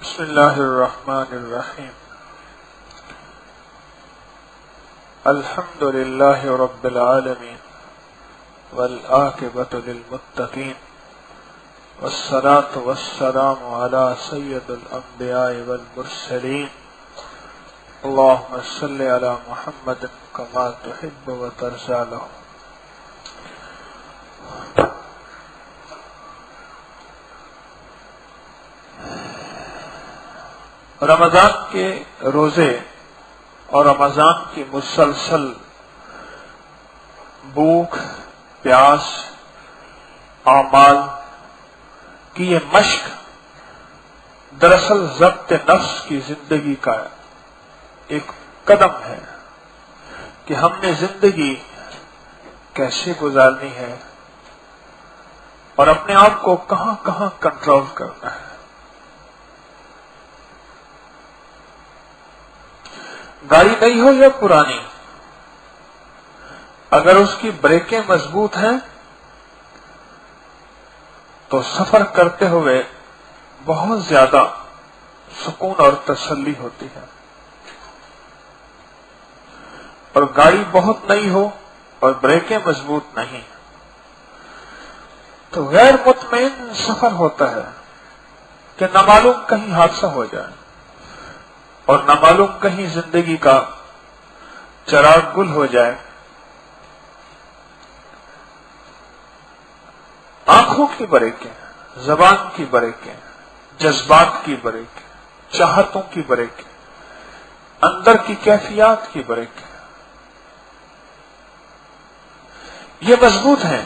بسم اللہ الرحمن الرحیم الحمد للہ رب العالمین والعاقبۃ للمتقین والصلاة والسلام علی سید الانبیاء والمرسلین اللہم صل علی محمد کما تحب وترضی لہ۔ رمضان کے روزے اور رمضان کی مسلسل بھوک پیاس اعمال کی یہ مشق دراصل ضبط نفس کی زندگی کا ایک قدم ہے کہ ہم نے زندگی کیسے گزارنی ہے اور اپنے آپ کو کہاں کہاں کنٹرول کرنا ہے۔ گاڑی نئی ہو یا پرانی، اگر اس کی بریکیں مضبوط ہیں تو سفر کرتے ہوئے بہت زیادہ سکون اور تسلی ہوتی ہے، اور گاڑی بہت نئی ہو اور بریکیں مضبوط نہیں تو غیر مطمئن سفر ہوتا ہے کہ نہ معلوم کہیں حادثہ ہو جائے اور نہ معلوم کہیں زندگی کا چراغ گل ہو جائے۔ آنکھوں کی بریکیں، زبان کی بریکیں، جذبات کی بریکیں، چاہتوں کی بریکیں، اندر کی کیفیات کی بریکیں، یہ مضبوط ہیں۔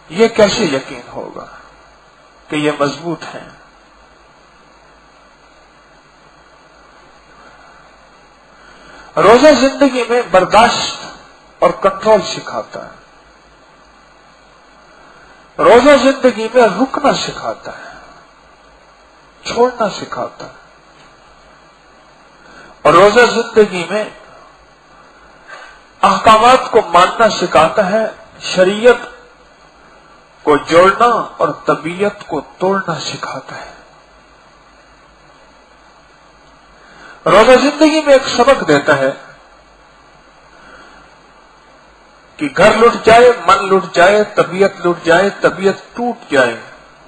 یہ کیسے یقین ہوگا کہ یہ مضبوط ہیں؟ روزہ زندگی میں برداشت اور کنٹرول سکھاتا ہے، روزہ زندگی میں رکنا سکھاتا ہے، چھوڑنا سکھاتا ہے، اور روزہ زندگی میں احکامات کو ماننا سکھاتا ہے، شریعت کو جوڑنا اور طبیعت کو توڑنا سکھاتا ہے۔ روزہ زندگی میں ایک سبق دیتا ہے کہ گھر لٹ جائے، من لٹ جائے، طبیعت لٹ جائے، طبیعت ٹوٹ جائے،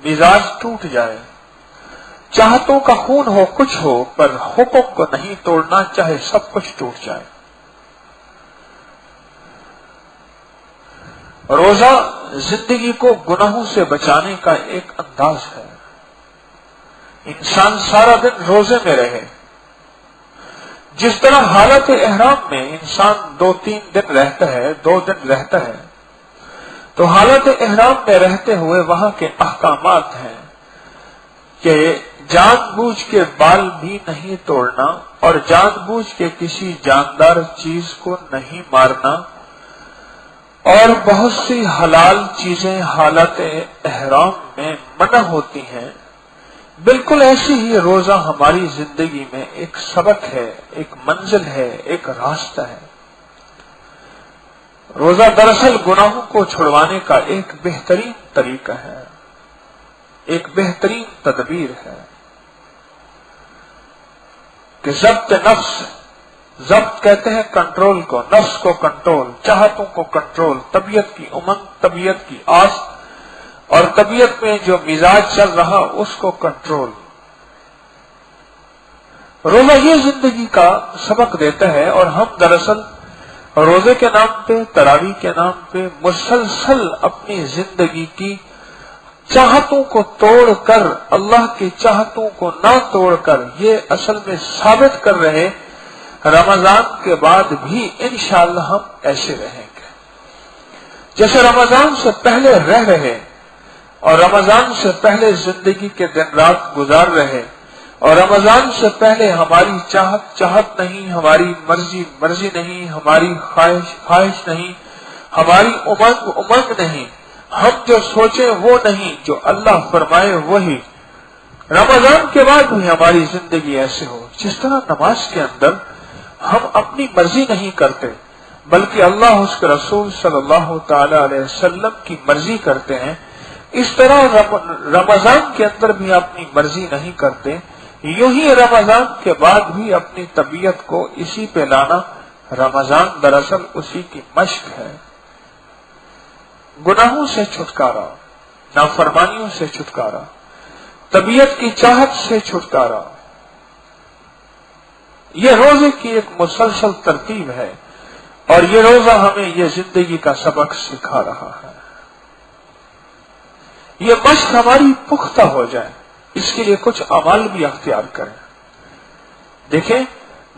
مزاج ٹوٹ جائے، چاہتوں کا خون ہو کچھ ہو، پر حکم کو نہیں توڑنا، چاہے سب کچھ ٹوٹ جائے۔ روزہ زندگی کو گناہوں سے بچانے کا ایک انداز ہے۔ انسان سارا دن روزے میں رہے، جس طرح حالت احرام میں انسان 2-3 دن رہتا ہے، 2 دن رہتا ہے، تو حالت احرام میں رہتے ہوئے وہاں کے احکامات ہیں کہ جان بوجھ کے بال بھی نہیں توڑنا اور جان بوجھ کے کسی جاندار چیز کو نہیں مارنا، اور بہت سی حلال چیزیں حالت احرام میں منع ہوتی ہیں۔ بالکل ایسی ہی روزہ ہماری زندگی میں ایک سبق ہے، ایک منزل ہے، ایک راستہ ہے۔ روزہ دراصل گناہوں کو چھڑوانے کا ایک بہترین طریقہ ہے، ایک بہترین تدبیر ہے کہ ضبط نفس، ضبط کہتے ہیں کنٹرول کو، نفس کو کنٹرول، چاہتوں کو کنٹرول، طبیعت کی امنگ، طبیعت کی آس اور طبیعت میں جو مزاج چل رہا اس کو کنٹرول۔ روزہ یہ زندگی کا سبق دیتا ہے، اور ہم دراصل روزے کے نام پہ، تراویح کے نام پہ مسلسل اپنی زندگی کی چاہتوں کو توڑ کر، اللہ کی چاہتوں کو نہ توڑ کر، یہ اصل میں ثابت کر رہے رمضان کے بعد بھی انشاءاللہ ہم ایسے رہیں گے جیسے رمضان سے پہلے رہ رہے، اور رمضان سے پہلے زندگی کے دن رات گزار رہے، اور رمضان سے پہلے ہماری چاہت نہیں، ہماری مرضی نہیں، ہماری خواہش نہیں، ہماری امنگ نہیں، ہم جو سوچیں وہ نہیں، جو اللہ فرمائے وہی۔ رمضان کے بعد بھی ہماری زندگی ایسے ہو جس طرح نماز کے اندر ہم اپنی مرضی نہیں کرتے، بلکہ اللہ اس کے رسول صلی اللہ تعالی علیہ وسلم کی مرضی کرتے ہیں اس طرح رمضان کے اندر بھی اپنی مرضی نہیں کرتے، یوں ہی رمضان کے بعد بھی اپنی طبیعت کو اسی پہ لانا، رمضان دراصل اسی کی مشق ہے۔ گناہوں سے چھٹکارا، نافرمانیوں سے چھٹکارا، طبیعت کی چاہت سے چھٹکارا، یہ روزے کی ایک مسلسل ترتیب ہے، اور یہ روزہ ہمیں یہ زندگی کا سبق سکھا رہا ہے۔ یہ مشق ہماری پختہ ہو جائے، اس کے لیے کچھ اعمال بھی اختیار کریں۔ دیکھیں،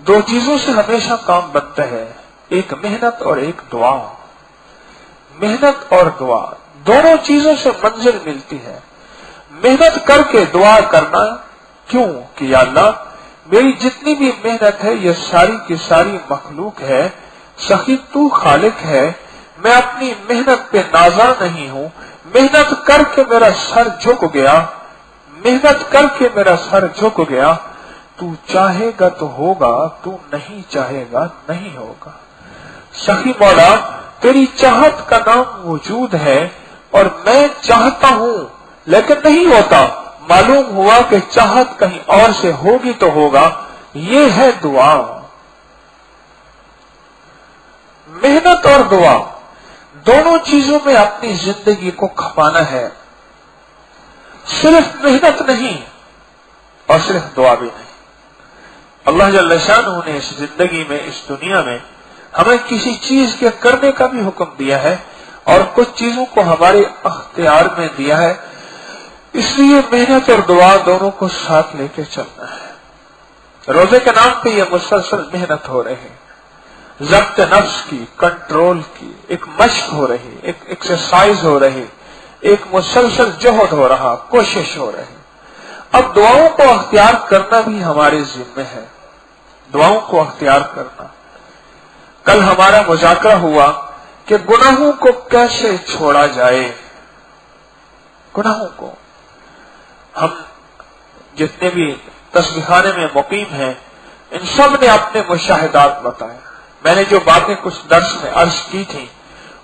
دو چیزوں سے ہمیشہ کام بنتا ہے، ایک محنت اور ایک دعا۔ محنت اور دعا دونوں چیزوں سے منزل ملتی ہے۔ محنت کر کے دعا کرنا، کیوں کہ یا اللہ میری جتنی بھی محنت ہے یہ ساری کی ساری مخلوق ہے، سخی تو خالق ہے، میں اپنی محنت پہ نازا نہیں ہوں، محنت کر کے میرا سر جھک گیا، محنت کر کے میرا سر جھک گیا، تو چاہے گا تو ہوگا، تو نہیں چاہے گا نہیں ہوگا۔ سخی مولا تیری چاہت کا نام وجود ہے، اور میں چاہتا ہوں لیکن نہیں ہوتا، معلوم ہوا کہ چاہت کہیں اور سے ہوگی تو ہوگا، یہ ہے دعا۔ محنت اور دعا دونوں چیزوں میں اپنی زندگی کو کھپانا ہے، صرف محنت نہیں اور صرف دعا بھی نہیں۔ اللہ جل شانہ نے اس زندگی میں، اس دنیا میں ہمیں کسی چیز کے کرنے کا بھی حکم دیا ہے، اور کچھ چیزوں کو ہمارے اختیار میں دیا ہے، اس لیے محنت اور دعا دونوں کو ساتھ لے کے چلنا ہے۔ روزے کے نام پہ یہ مسلسل محنت ہو رہی ہے، ضبط نفس کی، کنٹرول کی ایک مشق ہو رہی، ایک ایکسرسائز ہو رہی، ایک مسلسل جہد ہو رہا، کوشش ہو رہی۔ اب دعاؤں کو اختیار کرنا بھی ہمارے ذمہ ہے، دعاؤں کو اختیار کرنا۔ کل ہمارا مذاکرہ ہوا کہ گناہوں کو کیسے چھوڑا جائے۔ گناہوں کو ہم جتنے بھی تسبیح خانے میں مقیم ہیں، ان سب نے اپنے مشاہدات بتائے۔ میں نے جو باتیں کچھ درس میں عرض کی تھی،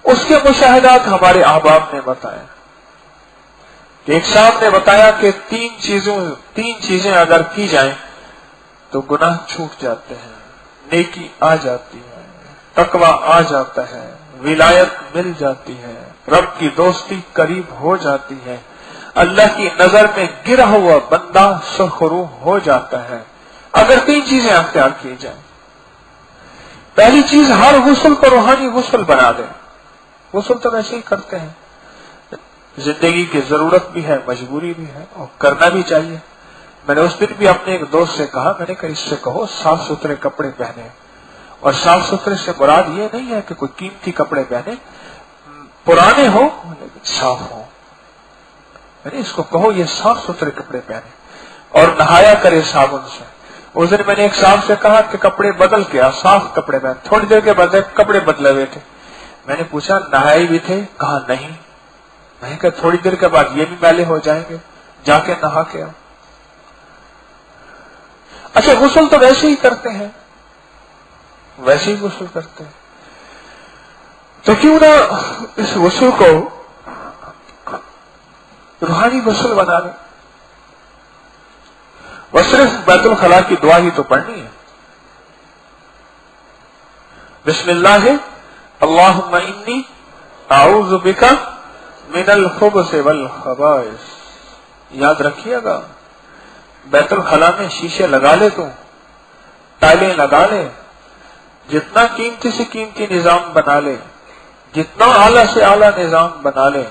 اس کے مشاہدات ہمارے احباب نے بتائے۔ ایک صاحب نے بتایا کہ تین چیزیں اگر کی جائیں تو گناہ چھوٹ جاتے ہیں، نیکی آ جاتی ہے، تقویٰ آ جاتا ہے، ولایت مل جاتی ہے، رب کی دوستی قریب ہو جاتی ہے، اللہ کی نظر میں گرا ہوا بندہ سرخرو ہو جاتا ہے، اگر تین چیزیں اختیار کی جائیں۔ پہلی چیز، ہر غسل کو روحانی غسل بنا دیں۔ غسل تو ویسے ہی کرتے ہیں، زندگی کی ضرورت بھی ہے، مجبوری بھی ہے، اور کرنا بھی چاہیے۔ میں نے اس دن بھی اپنے ایک دوست سے کہا، میں نے کہا اس سے کہو صاف ستھرے کپڑے پہنے، اور صاف ستھرے سے مراد یہ نہیں ہے کہ کوئی قیمتی کپڑے پہنے، پرانے ہو صاف ہو، یعنی اس کو کہو یہ صاف ستھرے کپڑے پہنے، اور نہایا کرے صابن سے۔ اس دن میں نے ایک صاحب سے کہا کہ کپڑے بدل کے آ، صاف کپڑے پہن، تھوڑی دیر کے بعد کپڑے بدلے ہوئے تھے۔ میں نے پوچھا نہائے بھی تھے؟ کہا نہیں۔ میں نے کہا تھوڑی دیر کے بعد یہ بھی میلے ہو جائیں گے، جا کے نہا کے آؤ۔ اچھا غسل تو ویسے ہی کرتے ہیں، ویسے ہی غسل کرتے ہیں، تو کیوں نہ اس غسل کو روحانی غسل بنا دیں؟ وہ صرف بیت الخلاء کی دعا ہی تو پڑھنی ہے۔ بسم اللہ اللہم انی اعوذ بک من الخبث والخبائث۔ یاد رکھیے گا، بیت الخلاء میں شیشے لگا لے، تو ٹائلیں لگا لے، جتنا قیمتی سے قیمتی نظام بنا لے، جتنا اعلیٰ سے اعلیٰ نظام بنا لے،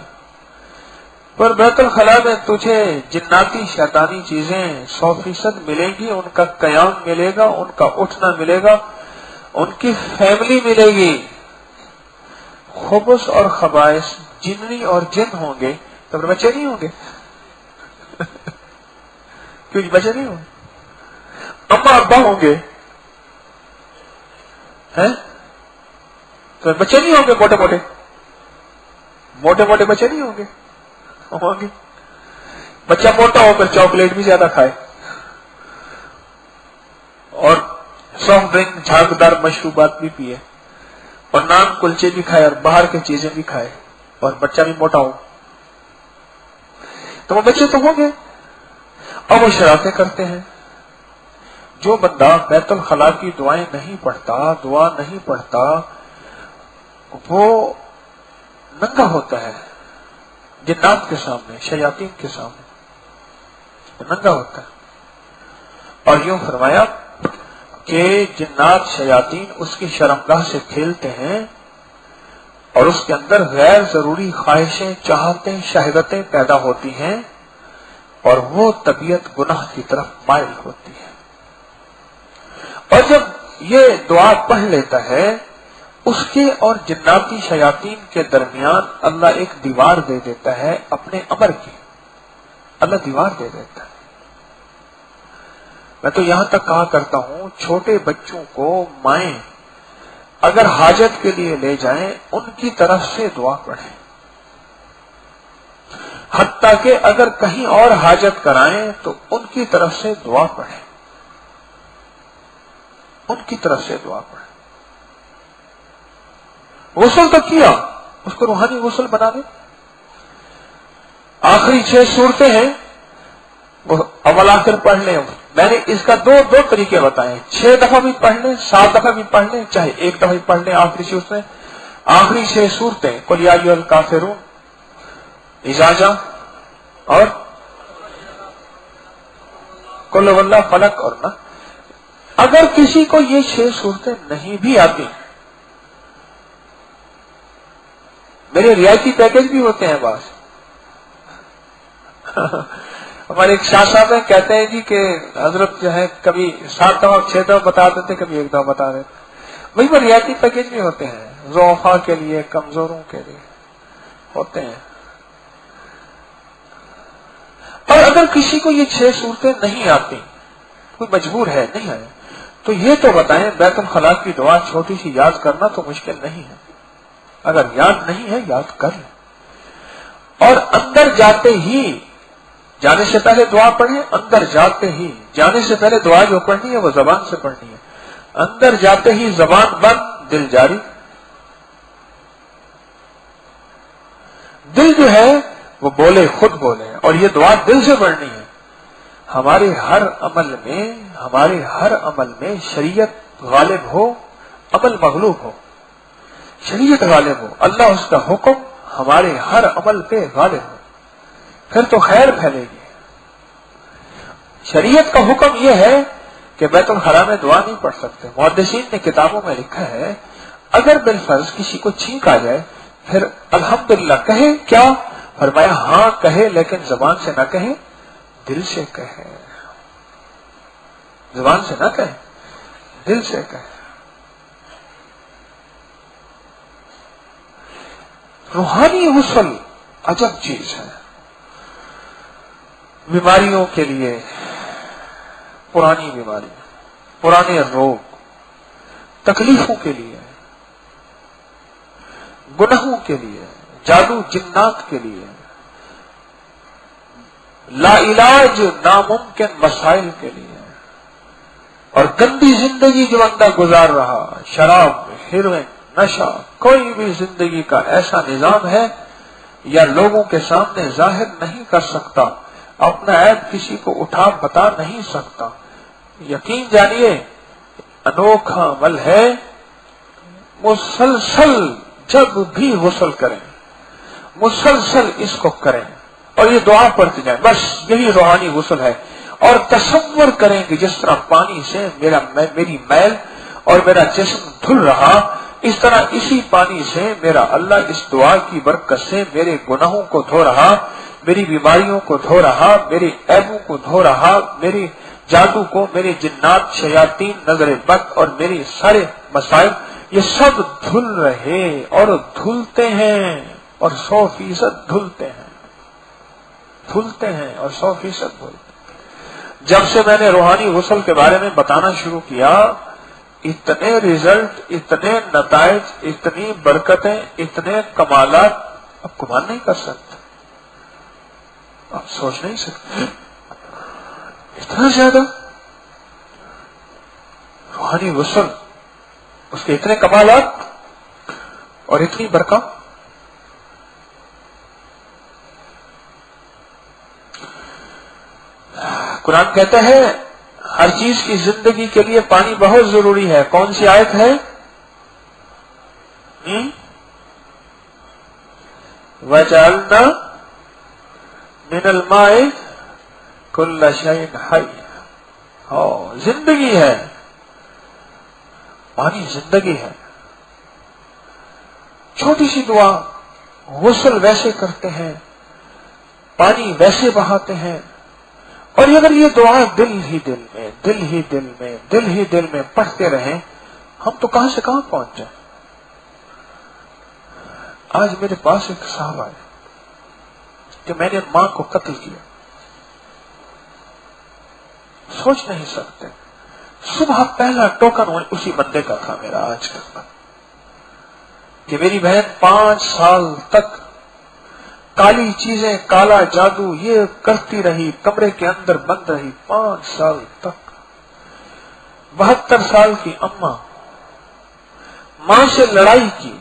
پر بیت الخلاء میں تجھے جناتی شیطانی چیزیں 100% ملیں گی، ان کا قیام ملے گا، ان کا اٹھنا ملے گا، ان کی فیملی ملے گی۔ خبث اور خبائث، جنی اور جن ہوں گے تو بچے نہیں ہوں گے؟ کیوں بچے نہیں ہوں گے؟ اما ابا ہوں گے تو بچے نہیں ہوں گے؟ موٹے موٹے بچے نہیں ہوں گے؟ ہوں گے۔ بچہ موٹا ہو کر چاکلیٹ بھی زیادہ کھائے، اور سافٹ ڈرنک جھاگدار مشروبات بھی پیے، اور نان کلچے بھی کھائے، اور باہر کی چیزیں بھی کھائے، اور بچہ بھی موٹا ہو، تو وہ بچے تو ہوں گے، اور وہ شرارتیں کرتے ہیں. جو بندہ بیت الخلاء کی دعائیں نہیں پڑھتا، دعا نہیں پڑھتا، وہ ننگا ہوتا ہے جنات کے سامنے، شیاطین کے سامنے ننگا ہوتا ہے. اور یوں فرمایا کہ جنات شیاطین اس کی شرمگاہ سے کھیلتے ہیں اور اس کے اندر غیر ضروری خواہشیں، چاہتیں، شہوتیں پیدا ہوتی ہیں اور وہ طبیعت گناہ کی طرف مائل ہوتی ہے. اور جب یہ دعا پڑھ لیتا ہے، اس کے اور جناتی شیاطین کے درمیان اللہ ایک دیوار دے دیتا ہے اپنے امر کی. اللہ دیوار دے دیتا ہے. میں تو یہاں تک کہا کرتا ہوں، چھوٹے بچوں کو مائیں اگر حاجت کے لیے لے جائیں، ان کی طرف سے دعا پڑھیں. حتیٰ کہ اگر کہیں اور حاجت کرائیں تو ان کی طرف سے دعا پڑھیں، ان کی طرف سے دعا پڑھیں. غسل تو کیا، اس کو روحانی غسل بنا دیں. آخری 6 صورتیں ہیں، وہ اول آخر پڑھ لیں. میں نے اس کا دو طریقے بتائے، 6 دفعہ بھی پڑھ لیں، 7 دفعہ بھی پڑھ لیں، چاہے 1 دفعہ بھی پڑھ لیں. آخری صورتیں، آخری 6 صورتیں قل یا ایھا الکافرون، اذا جاء اور قل هو اللہ، فلق اور نا. اگر کسی کو یہ 6 صورتیں نہیں بھی آتی، میرے رعایتی پیکج بھی ہوتے ہیں بعض. ہمارے ایک شاہ صاحب ہیں، کہتے ہیں جی کہ حضرت جو ہے کبھی 7 دفعہ 6 دفعہ بتا دیتے، کبھی 1 دفعہ بتا دیتے. وہی پر رعایتی پیکج بھی ہوتے ہیں، ضعفاء کے لیے، کمزوروں کے لیے ہوتے ہیں. اور اگر کسی کو یہ 6 صورتیں نہیں آتی، کوئی مجبور ہے نہیں آئے، تو یہ تو بتائیں بیت الخلاء کی دعا چھوٹی سی یاد کرنا تو مشکل نہیں ہے. اگر یاد نہیں ہے یاد کر لیں، اور اندر جاتے ہی، جانے سے پہلے دعا پڑھیں. اندر جاتے ہی، جانے سے پہلے دعا جو پڑھنی ہے وہ زبان سے پڑھنی ہے. اندر جاتے ہی زبان بند، دل جاری. دل جو ہے وہ بولے، خود بولے، اور یہ دعا دل سے پڑھنی ہے. ہمارے ہر عمل میں شریعت غالب ہو، عمل مغلوب ہو. شریعت غالب ہو، اللہ اس کا حکم ہمارے ہر عمل پہ غالب ہو، پھر تو خیر پھیلے گی. شریعت کا حکم یہ ہے کہ بیت الخلاء میں دعا نہیں پڑھ سکتے. محدثین نے کتابوں میں لکھا ہے اگر بالفرض کسی کو چھینک آ جائے پھر الحمدللہ کہے. کیا فرمایا؟ ہاں کہے، لیکن زبان سے نہ کہے، دل سے کہے. زبان سے نہ کہے، دل سے کہے. روحانی غسل عجب چیز ہے. بیماریوں کے لیے، پرانی بیماری، پرانے روگ، تکلیفوں کے لیے، گناہوں کے لیے، جادو جنات کے لیے، لا علاج ناممکن مسائل کے لیے، اور گندی زندگی جو بندہ گزار رہا، شراب، ہیروئن، نشہ، کوئی بھی زندگی کا ایسا نظام ہے یا لوگوں کے سامنے ظاہر نہیں کر سکتا، اپنا عیب کسی کو اٹھا بتا نہیں سکتا. یقین جانیے انوکھا عمل ہے. مسلسل جب بھی غسل کریں، مسلسل اس کو کریں اور یہ دعا پڑھتے جائیں. بس یہی روحانی غسل ہے. اور تصور کریں کہ جس طرح پانی سے میری میل اور میرا جسم دھل رہا، اس طرح اسی پانی سے میرا اللہ اس دعا کی برکت سے میرے گناہوں کو دھو رہا، میری بیماریوں کو دھو رہا، میری عیبوں کو دھو رہا، میری جادو کو، میرے جنات، شیاطین، نظر بد اور میری سارے مسائل، یہ سب دھل رہے اور دھلتے ہیں اور 100% دھلتے ہیں، دھلتے ہیں اور 100% دھلتے ہیں. جب سے میں نے روحانی غسل کے بارے میں بتانا شروع کیا، اتنے ریزلٹ، اتنے نتائج، اتنی برکتیں، اتنے کمالات آپ گمان نہیں کر سکتے، آپ سوچ نہیں سکتے. اتنا زیادہ روحانی غسل، اس کے اتنے کمالات اور اتنی برکت. قرآن کہتا ہے ہر چیز کی زندگی کے لیے پانی بہت ضروری ہے. کون سی آیت ہے؟ وَجَعَلْنَا مِنَ الْمَاءِ كُلَّ شَيْءٍ حَيٍّ. زندگی ہے، پانی زندگی ہے. چھوٹی سی دعا، غسل ویسے کرتے ہیں، پانی ویسے بہاتے ہیں، اور اگر یہ دعا دل ہی دل میں پڑھتے رہیں، ہم تو کہاں سے کہاں پہنچ جائیں. آج میرے پاس ایک صاحب آئے کہ میں نے ماں کو قتل کیا. سوچ نہیں سکتے. صبح پہلا ٹوکن اسی بندے کا تھا میرا آج کا، کہ میری بہن 5 سال تک کالی چیزیں، کالا جادو یہ کرتی رہی، کمرے کے اندر بند رہی 5 سال تک. 72 سال کی اماں، ماں سے لڑائی کی،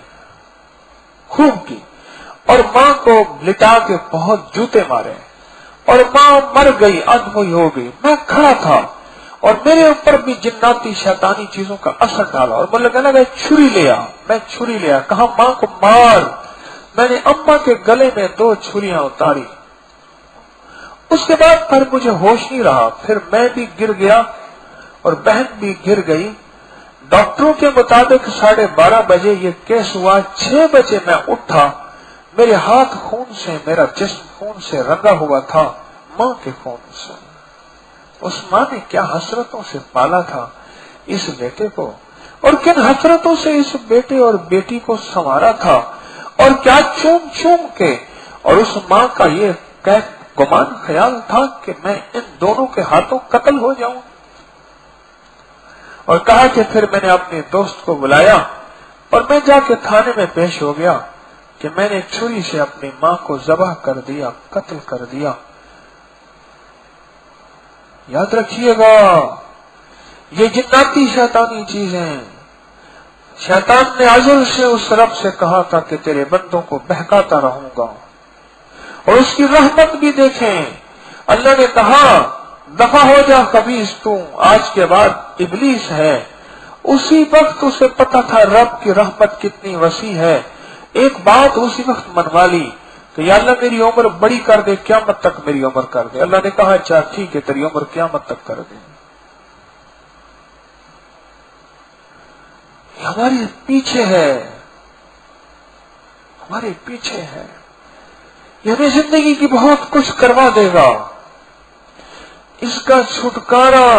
خوب کی، اور ماں کو لٹا کے بہت جوتے مارے، اور ماں مر گئی، ادھوئی ہو گئی. میں کھڑا تھا اور میرے اوپر بھی جناتی شیطانی چیزوں کا اثر ڈالا، اور مجھے لگا میں چھری لیا، کہا ماں کو مار. میں نے اماں کے گلے میں 2 چھریاں اتاری. اس کے بعد پر مجھے ہوش نہیں رہا. پھر میں بھی گر گیا اور بہن بھی گر گئی. ڈاکٹروں کے مطابق 12:30 بجے یہ کیس ہوا. 6 بجے میں اٹھا، میرے ہاتھ خون سے، میرا جسم خون سے رنگا ہوا تھا، ماں کے خون سے. اس ماں نے کیا حسرتوں سے پالا تھا اس بیٹے کو، اور کن حسرتوں سے اس بیٹے اور بیٹی کو سنوارا تھا، اور کیا چوم چوم کے. اور اس ماں کا یہ گمان خیال تھا کہ میں ان دونوں کے ہاتھوں قتل ہو جاؤں. اور کہا کہ پھر میں نے اپنے دوست کو بلایا اور میں جا کے تھانے میں پیش ہو گیا کہ میں نے چھری سے اپنی ماں کو ذبح کر دیا، قتل کر دیا. یاد رکھیے گا، یہ جناتی شیطانی چیزیں، شیطان نے ازل سے اس رب سے کہا تھا کہ تیرے بندوں کو بہکاتا رہوں گا. اور اس کی رحمت بھی دیکھیں، اللہ نے کہا دفع ہو جا خبیث تو، آج کے بعد ابلیس ہے. اسی وقت اسے پتا تھا رب کی رحمت کتنی وسیع ہے. ایک بات اسی وقت منوا لی کہ یا اللہ میری عمر بڑی کر دے، قیامت تک میری عمر کر دے. اللہ نے کہا اچھا ٹھیک ہے، تیری عمر قیامت تک کر دے. ہمارے پیچھے ہے، یہ ہمیں زندگی کی بہت کچھ کروا دے گا. اس کا چھٹکارا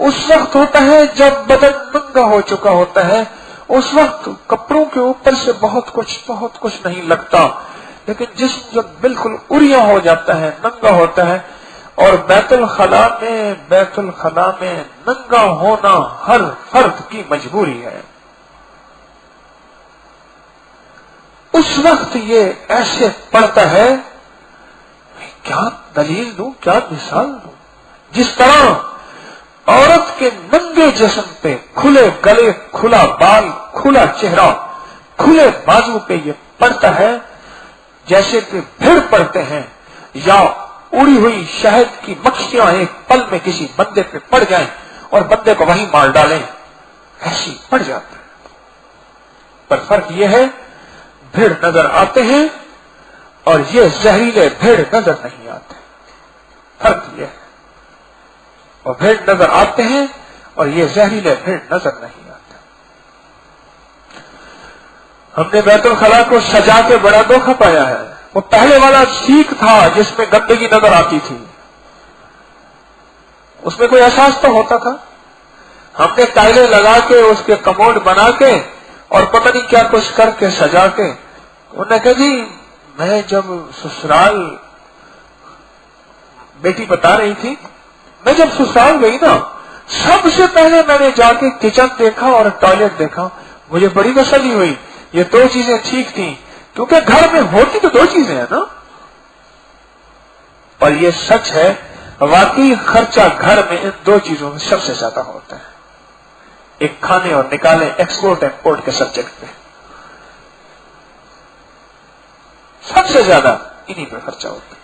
اس وقت ہوتا ہے جب بدن ننگا ہو چکا ہوتا ہے. اس وقت کپڑوں کے اوپر سے بہت کچھ نہیں لگتا، لیکن جسم جب بالکل اریاں ہو جاتا ہے، ننگا ہوتا ہے. اور بیت الخلاء میں ننگا ہونا ہر فرد کی مجبوری ہے. اس وقت یہ ایسے پڑتا ہے، کیا دلیل دوں، کیا مثال دوں. جس طرح عورت کے ننگے جسم پہ کھلے گلے، کھلا بال، کھلا چہرہ، کھلے بازو پہ یہ پڑتا ہے، جیسے کہ بھیڑ پڑتے ہیں یا اڑی ہوئی شہد کی مکھیاں ایک پل میں کسی بندے پہ پڑ جائیں اور بندے کو وہیں مار ڈالیں، ایسی پڑ جاتا ہے. پر فرق یہ ہے بھیڑ نظر آتے ہیں اور یہ زہریلے بھیڑ نظر نہیں آتے. فرق یہ ہے، اور بھیڑ نظر آتے ہیں اور یہ زہریلے بھیڑ نظر نہیں آتے. ہم نے بیت الخلاء کو سجا کے بڑا دھوکہ پایا ہے. وہ پہلے والا سیخ تھا جس میں گندگی نظر آتی تھی، اس میں کوئی احساس تو ہوتا تھا. ہم نے ٹائلیں لگا کے اس کے کموڈ بنا کے اور پتہ نہیں کیا کچھ کر کے سجا کے. انہوں نے کہا جی میں جب سسرال، بیٹی بتا رہی تھی، میں جب سسرال گئی نا، سب سے پہلے میں نے جا کے کچن دیکھا اور ٹوائلٹ دیکھا. مجھے بڑی تسلی ہوئی، یہ 2 چیزیں ٹھیک تھیں، کیونکہ گھر میں ہوتی تو 2 چیزیں ہیں نا. اور یہ سچ ہے، واقعی خرچہ گھر میں ان 2 چیزوں میں سب سے زیادہ ہوتا ہے. ایک کھانے اور نکالے، ایکسپورٹ امپورٹ کے سبجیکٹ پہ سب سے زیادہ انہی پہ خرچہ ہوتا ہے.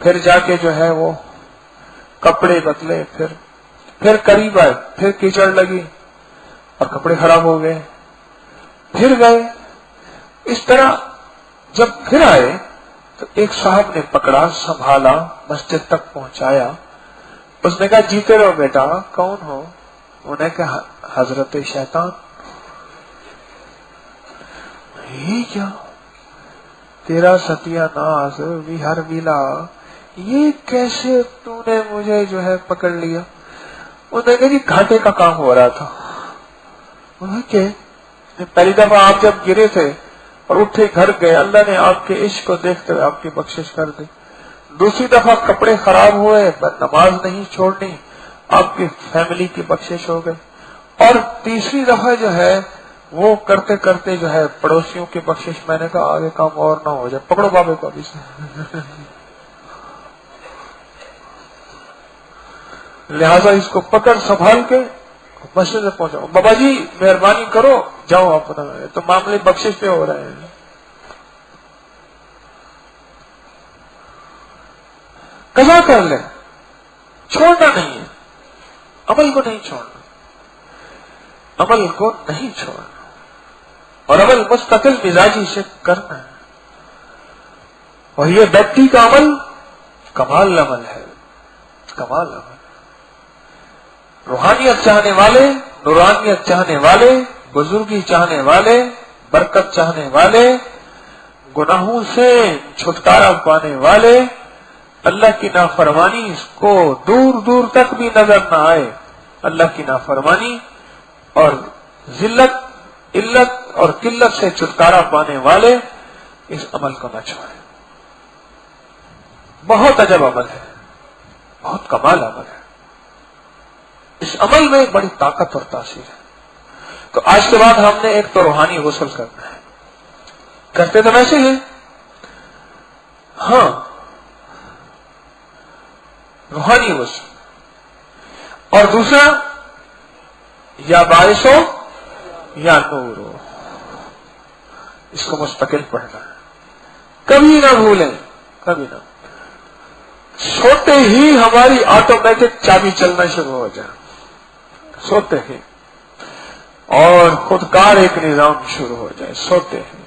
پھر جا کے جو ہے وہ کپڑے بدلے، پھر قریب آئے، پھر کیچڑ لگی اور کپڑے خراب ہو گئے، پھر گئے۔ اس طرح جب پھر آئے تو ایک صاحب نے پکڑا، سنبھالا، مسجد تک پہنچایا۔ اس نے کہا جیتے رہو بیٹا، کون ہو؟ انہوں نے کہا حضرت شیطان۔ یہ کیا؟ تیرا ستیہ ناس ویہر ویلا، یہ کیسے تو نے مجھے جو ہے پکڑ لیا؟ انہوں نے کہا جی گھاٹے کا کام ہو رہا تھا۔ پہلی دفعہ آپ جب گرے تھے اور اٹھے گھر گئے، اللہ نے آپ کے عشق کو دیکھتے ہوئے آپ کی بخشش کر دی۔ دوسری دفعہ کپڑے خراب ہوئے، نماز نہیں چھوڑنی، آپ کی فیملی کی بخشش ہو گئی۔ اور تیسری دفعہ جو ہے وہ کرتے کرتے جو ہے پڑوسیوں کی بخشش۔ میں نے کہا آگے کام اور نہ ہو جائے، پکڑو بابے کو ابھی سے۔ لہذا اس کو پکڑ سنبھال کے مسجد میں پہنچاؤ۔ بابا جی مہربانی کرو، جاؤ اپنا، تو معاملے بخشش پہ ہو رہے ہیں۔ قضا کر لیں، چھوڑنا نہیں ہے، عمل کو نہیں چھوڑنا، عمل کو نہیں چھوڑنا، اور عمل مستقل مزاجی سے کرنا ہے۔ اور یہ بیٹی کا عمل کمال عمل ہے، کمال عمل۔ روحانیت چاہنے والے، نورانیت چاہنے والے، بزرگی چاہنے والے، برکت چاہنے والے، گناہوں سے چھٹکارا پانے والے، اللہ کی نافرمانی کو دور دور تک بھی نظر نہ آئے، اللہ کی نافرمانی اور ذلت، علت اور قلت سے چھٹکارا پانے والے اس عمل کو نہ چھوڑیں۔ بہت عجب عمل ہے، بہت کمال عمل ہے۔ اس عمل میں بڑی طاقت اور تاثیر ہے۔ تو آج کے بعد ہم نے ایک تو روحانی غسل کرنا ہے، کرتے تو ویسے ہیں، ہاں روحانی غسل، اور دوسرا یا باعث ہو یا نور ہو، اس کو مستقل پڑھنا ہے، کبھی نہ بھولیں، کبھی نہ۔ سوتے ہی ہماری آٹومیٹک چابی چلنا شروع ہو جائے، سوتے ہی، اور خودکار ایک نظام شروع ہو جائے، سوتے ہی،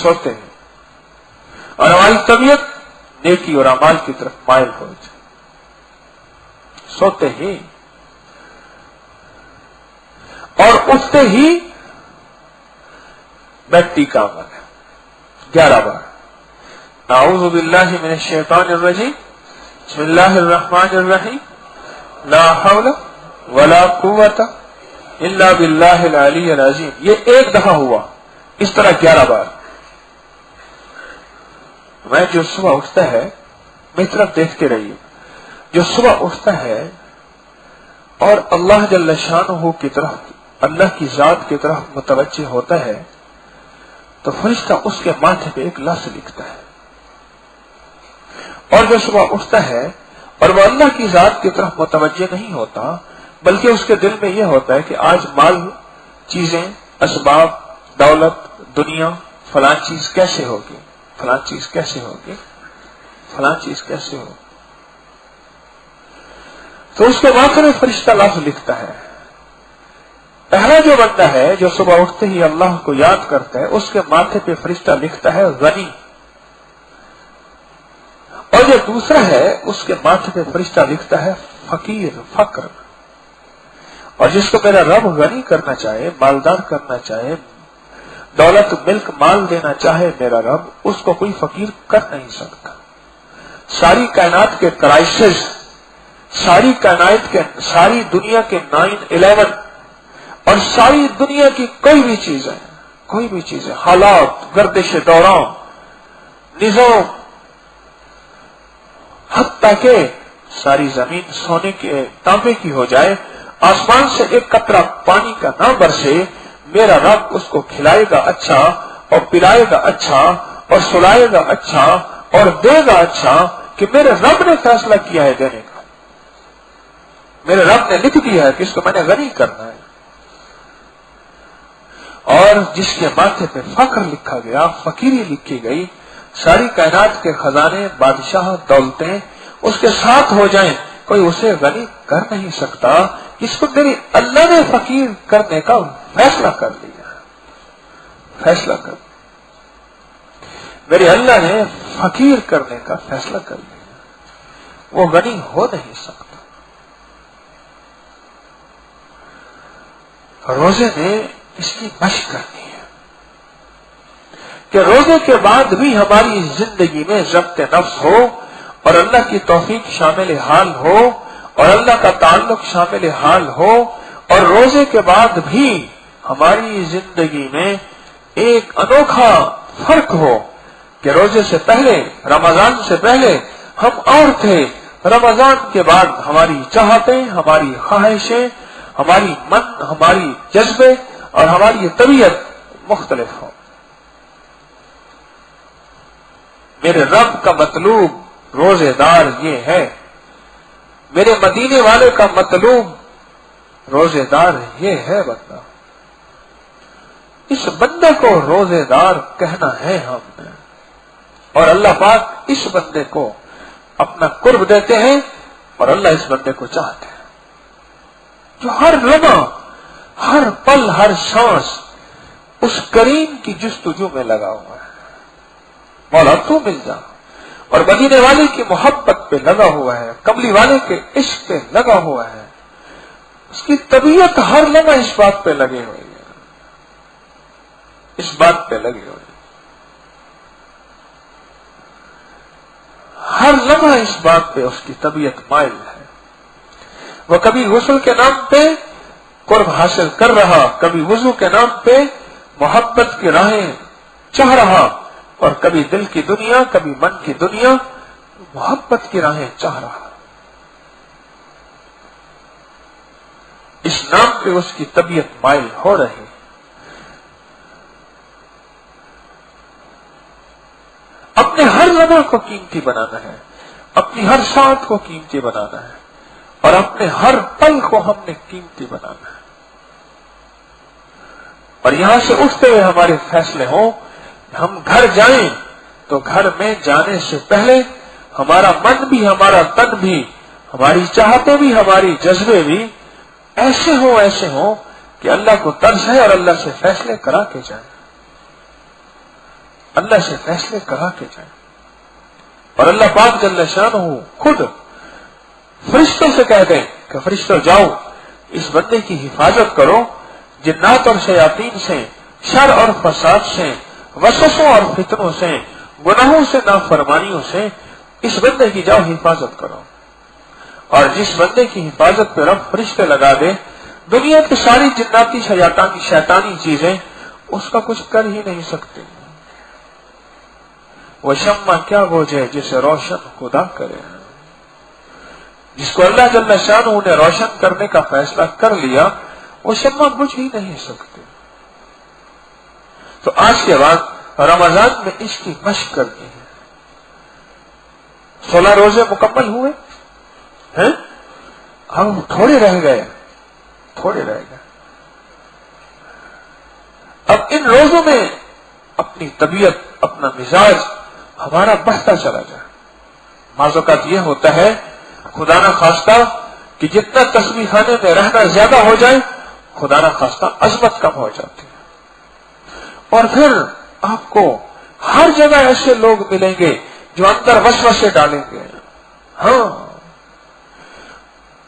سوتے ہی، اور ہماری طبیعت نیکی اور اعمال کی طرف مائل ہو جائے، سوتے ہی، اور اٹھتے ہی بیٹی کا عمل ہے 11 بار۔ اعوذ باللہ من الشیطان الرجیم، بسم اللہ الرحمن الرحیم، لا حول ولا قوت الا باللہ العلی العظیم۔ یہ ایک دفعہ ہوا، اس طرح 11 بار۔ میں جو صبح اٹھتا ہے، میری طرف دیکھتے رہیے، جو صبح اٹھتا ہے اور اللہ جل شانہ کی طرف، اللہ کی ذات کی طرف متوجہ ہوتا ہے، تو فرشتہ اس کے ماتھے پہ ایک لفظ لکھتا ہے۔ اور جو صبح اٹھتا ہے اور وہ اللہ کی ذات کی طرف متوجہ نہیں ہوتا، بلکہ اس کے دل میں یہ ہوتا ہے کہ آج مال، چیزیں، اسباب، دولت، دنیا، فلاں چیز کیسے ہوگی، فلاں چیز کیسے ہوگی، فلاں چیز کیسے ہوگی، تو اس کے ماتھے میں فرشتہ لفظ لکھتا ہے۔ پہلا جو بندہ ہے جو صبح اٹھتے ہی اللہ کو یاد کرتا ہے، اس کے ماتھے پہ فرشتہ لکھتا ہے غنی، اور جو دوسرا ہے اس کے ماتھے پہ فرشتہ لکھتا ہے فقیر، فقر۔ اور جس کو میرا رب غنی کرنا چاہے، مالدار کرنا چاہے، دولت، ملک، مال دینا چاہے میرا رب، اس کو کوئی فقیر کر نہیں سکتا۔ ساری کائنات کے کرائسس، ساری کائنات کے، ساری دنیا کے 9/11 اور ساری دنیا کی کوئی بھی چیزیں، حالات، گردش دوران، نظام، حتیٰ کہ ساری زمین سونے کے، تانبے کی ہو جائے، آسمان سے ایک قطرہ پانی کا نہ برسے، میرا رب اس کو کھلائے گا اچھا، اور پلائے گا اچھا، اور سلائے گا اچھا، اور دے گا اچھا، کہ میرے رب نے فیصلہ کیا ہے دینے کا، میرے رب نے لکھ دیا ہے کہ اس کو میں نے غنی کرنا ہے۔ اور جس کے ماتھے پہ فقر لکھا گیا، فقیری لکھی گئی، ساری کائنات کے خزانے، بادشاہ، دولتیں اس کے ساتھ ہو جائیں، کوئی اسے غنی کر نہیں سکتا، اس کو میری اللہ نے فقیر کرنے کا فیصلہ کر لیا، فیصلہ کر لیا، میرے اللہ نے فقیر کرنے کا فیصلہ کر لیا، وہ غنی ہو نہیں سکتا۔ روزے نے اس کی مشق کرنی ہے کہ روزے کے بعد بھی ہماری زندگی میں ضبط نفس ہو اور اللہ کی توفیق شامل حال ہو اور اللہ کا تعلق شامل حال ہو، اور روزے کے بعد بھی ہماری زندگی میں ایک انوکھا فرق ہو کہ روزے سے پہلے، رمضان سے پہلے ہم اور تھے، رمضان کے بعد ہماری چاہتیں، ہماری خواہشیں، ہماری من، ہماری جذبے اور ہماری یہ طبیعت مختلف ہو۔ میرے رب کا مطلوب روزے دار یہ ہے، میرے مدینے والے کا مطلوب روزے دار یہ ہے بندہ۔ اس بندے کو روزے دار کہنا ہے ہم نے، اور اللہ پاک اس بندے کو اپنا قرب دیتے ہیں اور اللہ اس بندے کو چاہتے ہیں جو ہر لمحہ، ہر پل، ہر سانس اس کریم کی جستجو میں لگا ہوا ہے۔ مولا تو مل جا، اور مدینے والے کی محبت پہ لگا ہوا ہے، کملی والے کے عشق پہ لگا ہوا ہے، اس کی طبیعت ہر لمحہ اس بات پہ لگے ہوئی ہے، اس بات پہ لگے ہوئے، ہر لمحہ اس بات پہ اس کی طبیعت مائل ہے۔ وہ کبھی غسل کے نام پہ قرب حاصل کر رہا، کبھی وضو کے نام پہ محبت کی راہیں چاہ رہا، اور کبھی دل کی دنیا، کبھی من کی دنیا، محبت کی راہیں چاہ رہا۔ اس نام پہ اس کی طبیعت مائل ہو رہی۔ اپنے ہر لمحہ کو قیمتی بنانا ہے، اپنی ہر ساتھ کو قیمتی بنانا ہے، اور اپنے ہر پل کو ہم نے قیمتی بنانا ہے۔ اور یہاں سے اٹھتے ہوئے ہمارے فیصلے ہوں، ہم گھر جائیں تو گھر میں جانے سے پہلے ہمارا من بھی، ہمارا تن بھی، ہماری چاہتیں بھی، ہماری جذبے بھی ایسے ہوں کہ اللہ کو ترس ہے اور اللہ سے فیصلے کرا کے جائیں، اللہ سے فیصلے کرا کے جائیں۔ اور اللہ پاک جل شانہ خود فرشتوں سے کہہ دیں کہ فرشتوں جاؤ اس بندے کی حفاظت کرو، جنات اور شیاطین سے، شر اور فساد سے، وسوسوں اور فتنوں سے، گناہوں سے، نافرمانیوں سے اس بندے کی جاؤ حفاظت کرو۔ اور جس بندے کی حفاظت پہ رب فرشتے لگا دے، دنیا کی ساری جناتی شیطانی چیزیں اس کا کچھ کر ہی نہیں سکتے۔ وہ شمع کیا بوجھے جسے روشن خدا کرے، جس کو اللہ جل شانہ نے روشن کرنے کا فیصلہ کر لیا، وہ شمع بجھ ہی نہیں سکتے۔ تو آج کے بعد رمضان میں اس کی مشق کرنی ہے۔ 16 روزے مکمل ہوئے ہیں، ہم تھوڑے رہ گئے، تھوڑے رہ گئے۔ اب ان روزوں میں اپنی طبیعت، اپنا مزاج ہمارا بڑھتا چلا جائے۔ بعض اوقات یہ ہوتا ہے خدا نہ خواستہ کہ جتنا تسبیح خانے میں رہنا زیادہ ہو جائے، خدا نہ خواستہ عظمت کم ہو جاتی ہے، اور پھر آپ کو ہر جگہ ایسے لوگ ملیں گے جو اندر وسوسے ڈالیں گے۔ ہاں،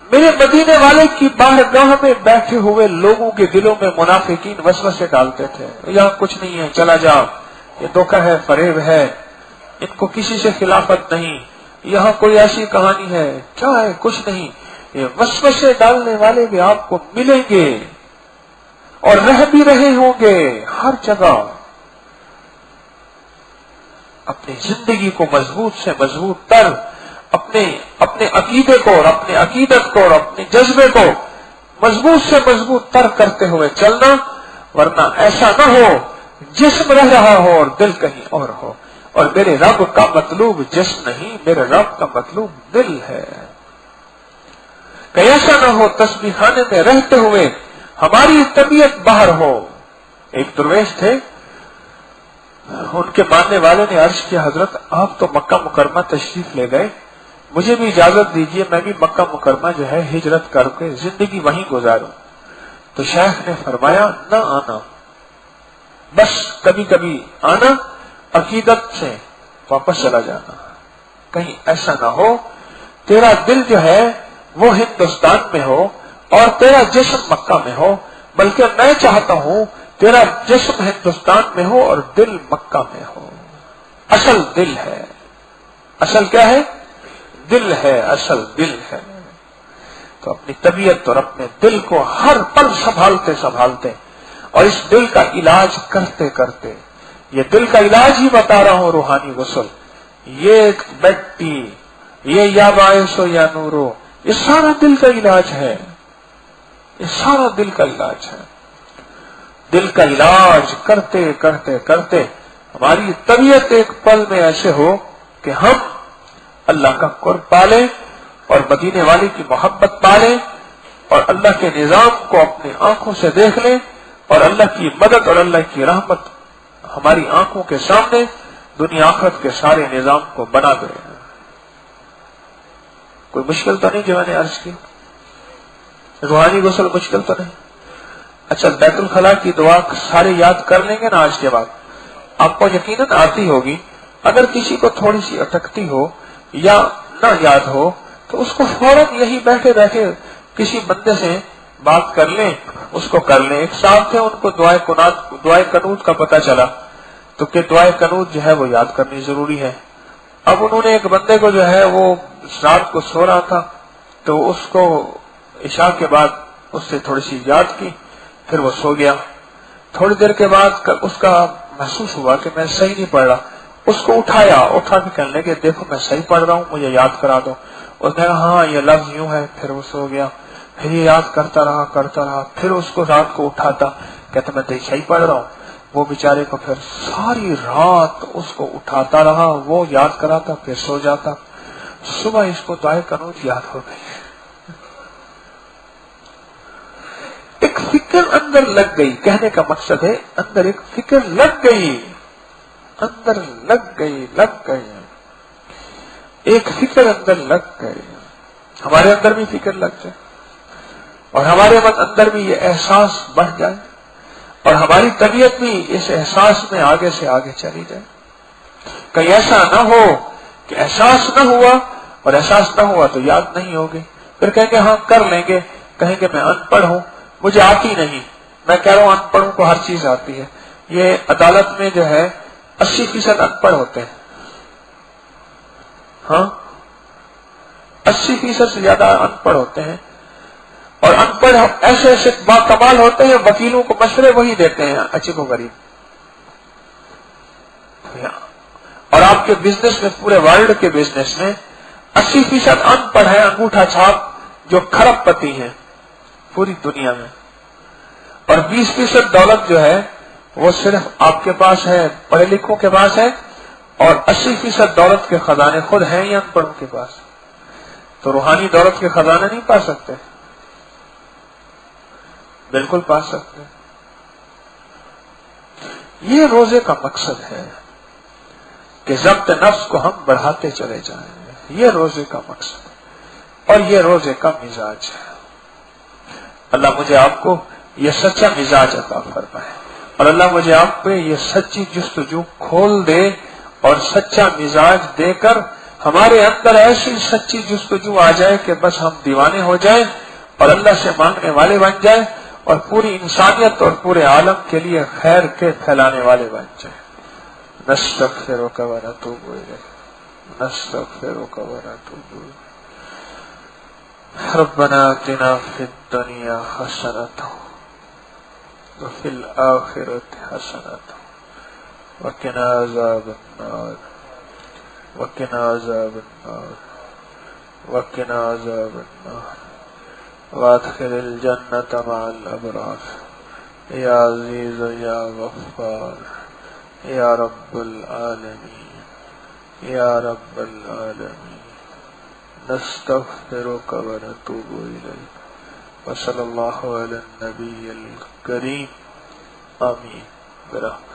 میرے مدینے والے کی بارگاہ میں بیٹھے ہوئے لوگوں کے دلوں میں منافقین وسوسے ڈالتے تھے، یہاں کچھ نہیں ہے، چلا جا، یہ دھوکہ ہے، فریب ہے، ان کو کسی سے خلافت نہیں، یہاں کوئی ایسی کہانی ہے، کیا ہے، کچھ نہیں۔ یہ وسوسے ڈالنے والے بھی آپ کو ملیں گے اور رہ بھی رہے ہوں گے ہر جگہ۔ اپنی زندگی کو مضبوط سے مضبوط تر، اپنے عقیدے کو اور اپنے عقیدت کو اور اپنے جذبے کو مضبوط سے مضبوط تر کرتے ہوئے چلنا، ورنہ ایسا نہ ہو جسم رہ رہا ہو اور دل کہیں اور ہو۔ اور میرے رب کا مطلوب جسم نہیں، میرے رب کا مطلوب دل ہے۔ کہ ایسا نہ ہو تسبیح خانے میں رہتے ہوئے ہماری طبیعت باہر ہو۔ ایک درویش تھے، ان کے ماننے والے نے عرض کیا حضرت آپ تو مکہ مکرمہ تشریف لے گئے، مجھے بھی اجازت دیجیے میں بھی مکہ مکرمہ جو ہے ہجرت کر کے زندگی وہیں گزاروں۔ تو شیخ نے فرمایا نہ آنا، بس کبھی کبھی آنا، عقیدت سے واپس چلا جانا، کہیں ایسا نہ ہو تیرا دل جو ہے وہ ہندوستان میں ہو اور تیرا جسم مکہ میں ہو، بلکہ میں چاہتا ہوں تیرا جسم ہندوستان میں ہو اور دل مکہ میں ہو۔ اصل دل ہے، اصل کیا ہے؟ دل ہے، اصل دل ہے۔ تو اپنی طبیعت اور اپنے دل کو ہر پل سنبھالتے سنبھالتے اور اس دل کا علاج کرتے کرتے، یہ دل کا علاج ہی بتا رہا ہوں روحانی غسل، یہ بیٹی، یہ یا باعثو یا نورو، یہ سارا دل کا علاج ہے، یہ سارا دل کا علاج ہے۔ دل کا علاج کرتے کرتے کرتے ہماری طبیعت ایک پل میں ایسے ہو کہ ہم اللہ کا قرب پالیں اور مدینے والی کی محبت پالیں اور اللہ کے نظام کو اپنی آنکھوں سے دیکھ لیں اور اللہ کی مدد اور اللہ کی رحمت ہماری آنکھوں کے سامنے دنیا آخرت کے سارے نظام کو بنا دے۔ کوئی مشکل تو نہیں جو میں نے عرض کی؟ روحانی غسل مشکل تو نہیں؟ اچھا، بیت الخلاء کی دعا سارے یاد کر لیں گے نا آج کے بعد؟ آپ کو یقیناً آتی ہوگی، اگر کسی کو تھوڑی سی اٹکتی ہو یا نہ یاد ہو تو اس کو فوراً یہی بیٹھے بیٹھے کسی بندے سے بات کر لیں، اس کو کر لیں۔ ایک صاحب تھے، ان کو دعائے قنوت کا پتہ چلا تو کہ دعائے قنوت جو ہے وہ یاد کرنی ضروری ہے۔ اب انہوں نے ایک بندے کو جو ہے وہ رات کو سو رہا تھا تو اس کو عشاء کے بعد اس سے تھوڑی سی یاد کی، پھر وہ سو گیا۔ تھوڑی دیر کے بعد اس کا محسوس ہوا کہ میں صحیح نہیں پڑھ رہا، اس کو اٹھا کے کہنے لگے دیکھو میں صحیح پڑھ رہا ہوں، مجھے یاد کرا دو۔ اس نے کہا ہاں یہ لفظ یوں ہے، پھر وہ سو گیا۔ پھر یہ یاد کرتا رہا، پھر اس کو رات کو اٹھاتا، کہتا میں صحیح پڑھ رہا ہوں۔ وہ بیچارے کو پھر ساری رات اس کو اٹھاتا رہا، وہ یاد کراتا، پھر سو جاتا۔ صبح اس کو دعائے قنوت یاد ہو گئی، ایک فکر اندر لگ گئی۔ کہنے کا مقصد ہے اندر ایک فکر لگ گئی، اندر لگ گئی ایک فکر اندر لگ گئی۔ ہمارے اندر بھی فکر لگ جائے اور ہمارے اندر بھی یہ احساس بڑھ جائے اور ہماری طبیعت بھی اس احساس میں آگے سے آگے چلی جائے۔ کہیں ایسا نہ ہو کہ احساس نہ ہوا، اور احساس نہ ہوا تو یاد نہیں ہوگی، پھر کہیں گے ہاں کر لیں گے، کہیں گے میں ان پڑھ ہوں، مجھے آتی نہیں۔ میں کہہ رہا ہوں ان پڑھوں کو ہر چیز آتی ہے۔ یہ عدالت میں جو ہے 80% ان پڑھ ہوتے ہیں، ہاں 80% سے زیادہ ان پڑھ ہوتے ہیں، اور ان پڑھ ایسے ایسے باکمال ہوتے ہیں، وکیلوں کو مشورے وہی دیتے ہیں اچھے کو غریب۔ اور آپ کے بزنس میں، پورے ورلڈ کے بزنس میں 80% ان پڑھ ہے، انگوٹھا چھاپ جو کھرب پتی ہیں پوری دنیا میں، اور 20% دولت جو ہے وہ صرف آپ کے پاس ہے، پڑھے لکھوں کے پاس ہے، اور 80% دولت کے خزانے خود ہیں یا ان پڑھوں کے پاس۔ تو روحانی دولت کے خزانے نہیں پا سکتے؟ بالکل پا سکتے۔ یہ روزے کا مقصد ہے کہ ضبط نفس کو ہم بڑھاتے چلے جائیں، یہ روزے کا مقصد ہے اور یہ روزے کا مزاج ہے۔ اللہ مجھے آپ کو یہ سچا مزاج عطا فرمائے، اور اللہ مجھے آپ پہ یہ سچی جستجو کھول دے اور سچا مزاج دے کر ہمارے اندر ایسی سچی جستجو آ جائے کہ بس ہم دیوانے ہو جائیں اور اللہ سے مانگنے والے بن جائیں اور پوری انسانیت اور پورے عالم کے لیے خیر کے پھیلانے والے بن جائیں۔ نستغفرک ونتوب الیک، نستغفرک ونتوب الیک۔ ربنا آتنا فی الدنیا حسنۃ وفی الآخرۃ حسنۃ وقنا عذاب النار، وقنا عذاب النار، وقنا عذاب النار، وادخل الجنۃ مع الابرار یا عزیز یا غفار یا رب العالمین، یا رب العالمین۔ نستغفرک ونتوب الیک، وصلی اللہ علی النبی الکریم، آمین برحمتک۔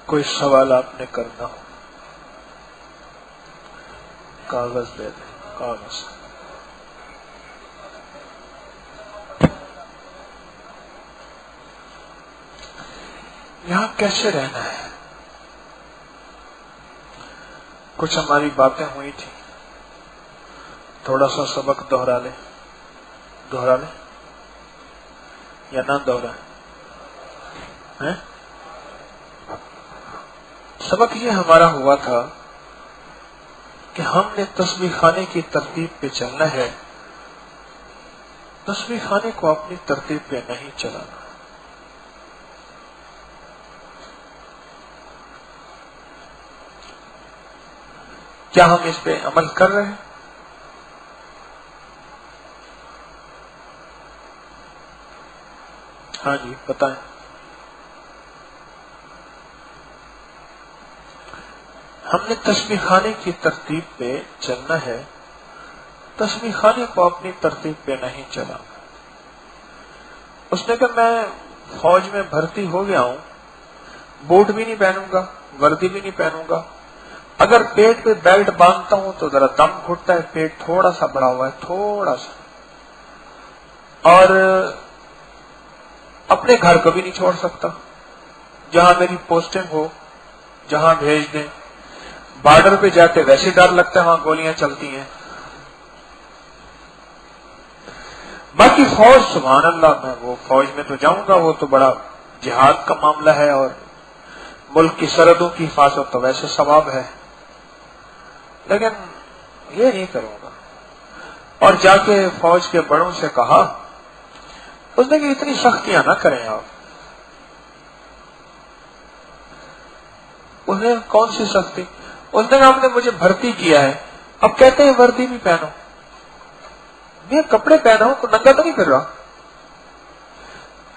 کوئی سوال آپ نے کرنا ہو کاغذ دے دیں، کاغذ. یہاں کیسے رہنا ہے؟ کچھ ہماری باتیں ہوئی تھی، تھوڑا سا سبق دوہرا لیں یا نہ دوہرائیں؟ سبق یہ ہمارا ہوا تھا کہ ہم نے تسبیح خانے کی ترتیب پہ چلنا ہے، تسبیح خانے کو اپنی ترتیب پہ نہیں چلانا. کیا ہم اس پہ عمل کر رہے ہیں؟ ہاں جی بتائیں. ہم نے تسبیح خانے کی ترتیب پہ چلنا ہے، تسبیح خانے کو اپنی ترتیب پہ نہیں چلانا. اس نے کہا میں فوج میں بھرتی ہو گیا ہوں، بوٹ بھی نہیں پہنوں گا، وردی بھی نہیں پہنوں گا، اگر پیٹ پہ بیلٹ باندھتا ہوں تو ذرا دم گھٹتا ہے، پیٹ تھوڑا سا بڑا ہوا ہے، تھوڑا سا، اور اپنے گھر کو بھی نہیں چھوڑ سکتا، جہاں میری پوسٹنگ ہو جہاں بھیج دیں. بارڈر پہ جاتے ویسے ڈر لگتا ہے، وہاں گولیاں چلتی ہیں. باقی فوج سبحان اللہ، میں وہ فوج میں تو جاؤں گا، وہ تو بڑا جہاد کا معاملہ ہے، اور ملک کی سرحدوں کی حفاظت تو ویسے ثواب ہے، لیکن یہ نہیں کروں گا. اور جا کے فوج کے بڑوں سے کہا، اس نے کہ اتنی سختیاں نہ کریں آپ. اس نے کون سی سختی؟ اس نے کہا آپ نے مجھے بھرتی کیا ہے، اب کہتے ہیں وردی بھی پہنو. میں کپڑے پہنا ہوں، ننگا تو نہیں پھر رہا.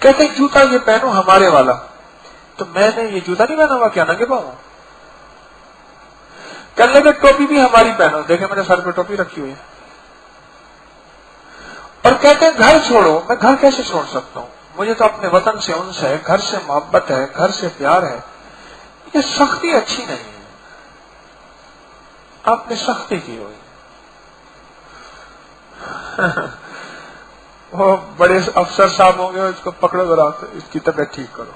کہتے ہیں جوتا یہ پہنو ہمارے والا، تو میں نے یہ جوتا نہیں پہنا ہوا، کیا ننگے پاؤں؟ کہنے لگے ٹوپی بھی ہماری پہنو، دیکھیں میں نے سر پہ ٹوپی رکھی ہوئی ہے. اور کہتے ہیں گھر چھوڑو. میں گھر کیسے چھوڑ سکتا ہوں؟ مجھے تو اپنے وطن سے انس ہے، گھر سے محبت ہے، گھر سے پیار ہے. یہ سختی اچھی نہیں ہے، آپ نے سختی کی ہوئی. وہ بڑے افسر صاحب ہوں گے، اس کو پکڑو ذرا، اس کی طبیعت ٹھیک کرو.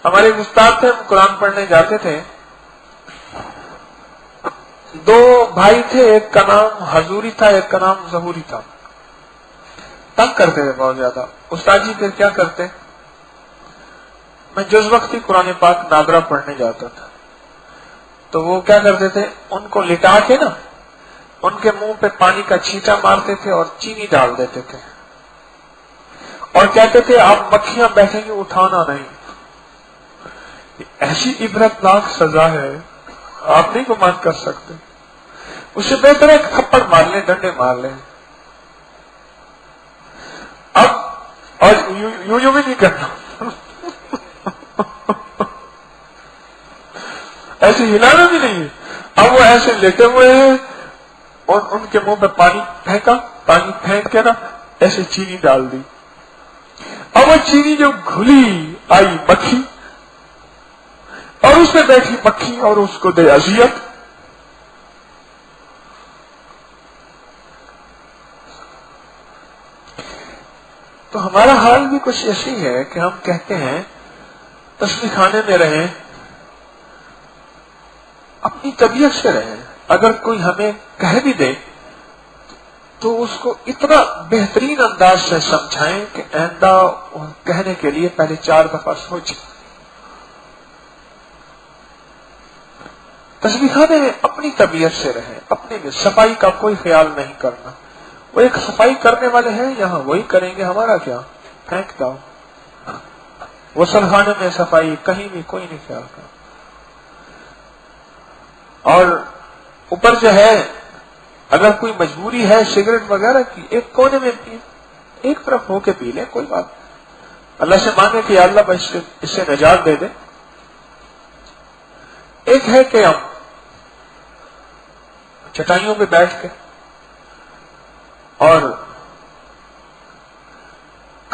ہمارے استاد تھے، ہم قرآن پڑھنے جاتے تھے. دو بھائی تھے، ایک کا نام حضوری تھا، ایک کا نام ظہوری تھا. تنگ کرتے تھے بہت زیادہ. استاد جی پھر کیا کرتے؟ میں جس وقت ہی قرآن پاک ناظرہ پڑھنے جاتا تھا تو وہ کیا کرتے تھے، ان کو لٹا کے نا ان کے منہ پہ پانی کا چھینٹا مارتے تھے اور چینی ڈال دیتے تھے، اور کہتے تھے آپ مکھیاں بیٹھیں گی اٹھانا نہیں. ایسی عبرتناک سزا ہے، آپ نہیں گمان کر سکتے. اس سے بہتر ہے تھپڑ مار لیں، ڈنڈے مار لیں. اب اور یوں بھی نہیں کرنا، ایسے ہلانا بھی نہیں. اب وہ ایسے لیٹے ہوئے ہیں اور ان کے منہ پہ پانی پھینکا، پانی پھینک کے نا ایسے چینی ڈال دی. اب وہ چینی جو گھلی آئی مکھی، اور اس پہ بیٹھی مکھی اور اس کو دے اذیت. تو ہمارا حال بھی کچھ ایسی ہے کہ ہم کہتے ہیں تسبیح خانے میں رہیں، اپنی طبیعت سے رہیں. اگر کوئی ہمیں کہہ بھی دے تو اس کو اتنا بہترین انداز سے سمجھائیں کہ آئندہ کہنے کے لیے پہلے 4 دفعہ سوچیں. تسبیح خانے میں اپنی طبیعت سے رہیں، اپنی صفائی کا کوئی خیال نہیں کرنا. وہ ایک صفائی کرنے والے ہیں یہاں، وہی کریں گے، ہمارا کیا، پھینک دو. غسل خانے میں صفائی کہیں بھی کوئی نہیں خیال کرتا. اور اوپر جو ہے اگر کوئی مجبوری ہے سگریٹ وغیرہ کی، ایک کونے میں پی، ایک طرف ہو کے پی لیں، کوئی بات. اللہ سے مانگے کہ یا اللہ بس اس سے نجات دے دے. ایک ہے کہ ہم چٹائیوں پہ بیٹھ کے اور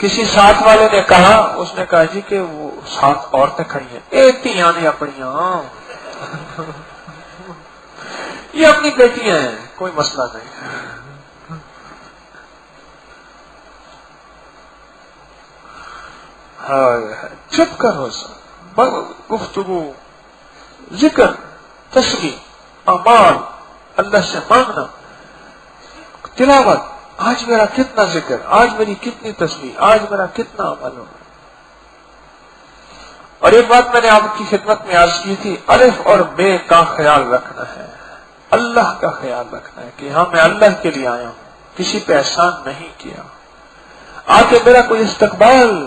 کسی ساتھ والے نے کہا، اس نے کہا جی کہ وہ ساتھ عورتیں کھڑی ہیں، ایک ہی آنے اپنیاں یہ اپنی بیٹیاں ہیں، کوئی مسئلہ نہیں۔ چپ کرو سر، گفتگو، ذکر، تسبیح، اعمال، اللہ سے مانگنا، تلاوت، آج میرا کتنا ذکر، آج میری کتنی تسبیح، آج میرا کتنا عمل ہو۔ اور ایک بات میں نے آپ کی خدمت میں عرض کی تھی، الف اور بے کا خیال رکھنا ہے، اللہ کا خیال رکھنا ہے کہ ہاں میں اللہ کے لیے آیا ہوں، کسی پہ احسان نہیں کیا، آ کے میرا کوئی استقبال۔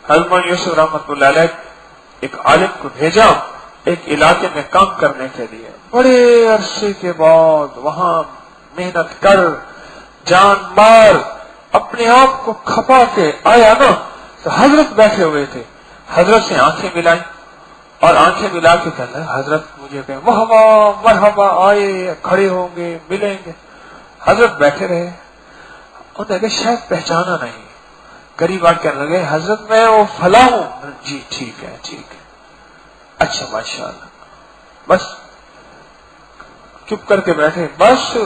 حضرت یوسف رحمۃ اللہ علیہ ایک عالم کو بھیجا ایک علاقے میں کام کرنے کے لیے، بڑے عرصے کے بعد وہاں محنت کر، جان مار، اپنے آپ کو کھپا کے آیا نا، تو حضرت بیٹھے ہوئے تھے، حضرت سے آنکھیں ملائی اور آنکھیں ملا کے کہنا حضرت مجھے کہ مرحبا مرحبا، آئے، کھڑے ہوں گے، ملیں گے۔ حضرت بیٹھے رہے، انہوں نے کہا شاید پہچانا نہیں، قریب آ کے کہنے لگے حضرت میں وہ فلاں ہوں۔ جی ٹھیک ہے ٹھیک ہے، اچھا ماشاءاللہ، بس چپ کر کے بیٹھے۔ بس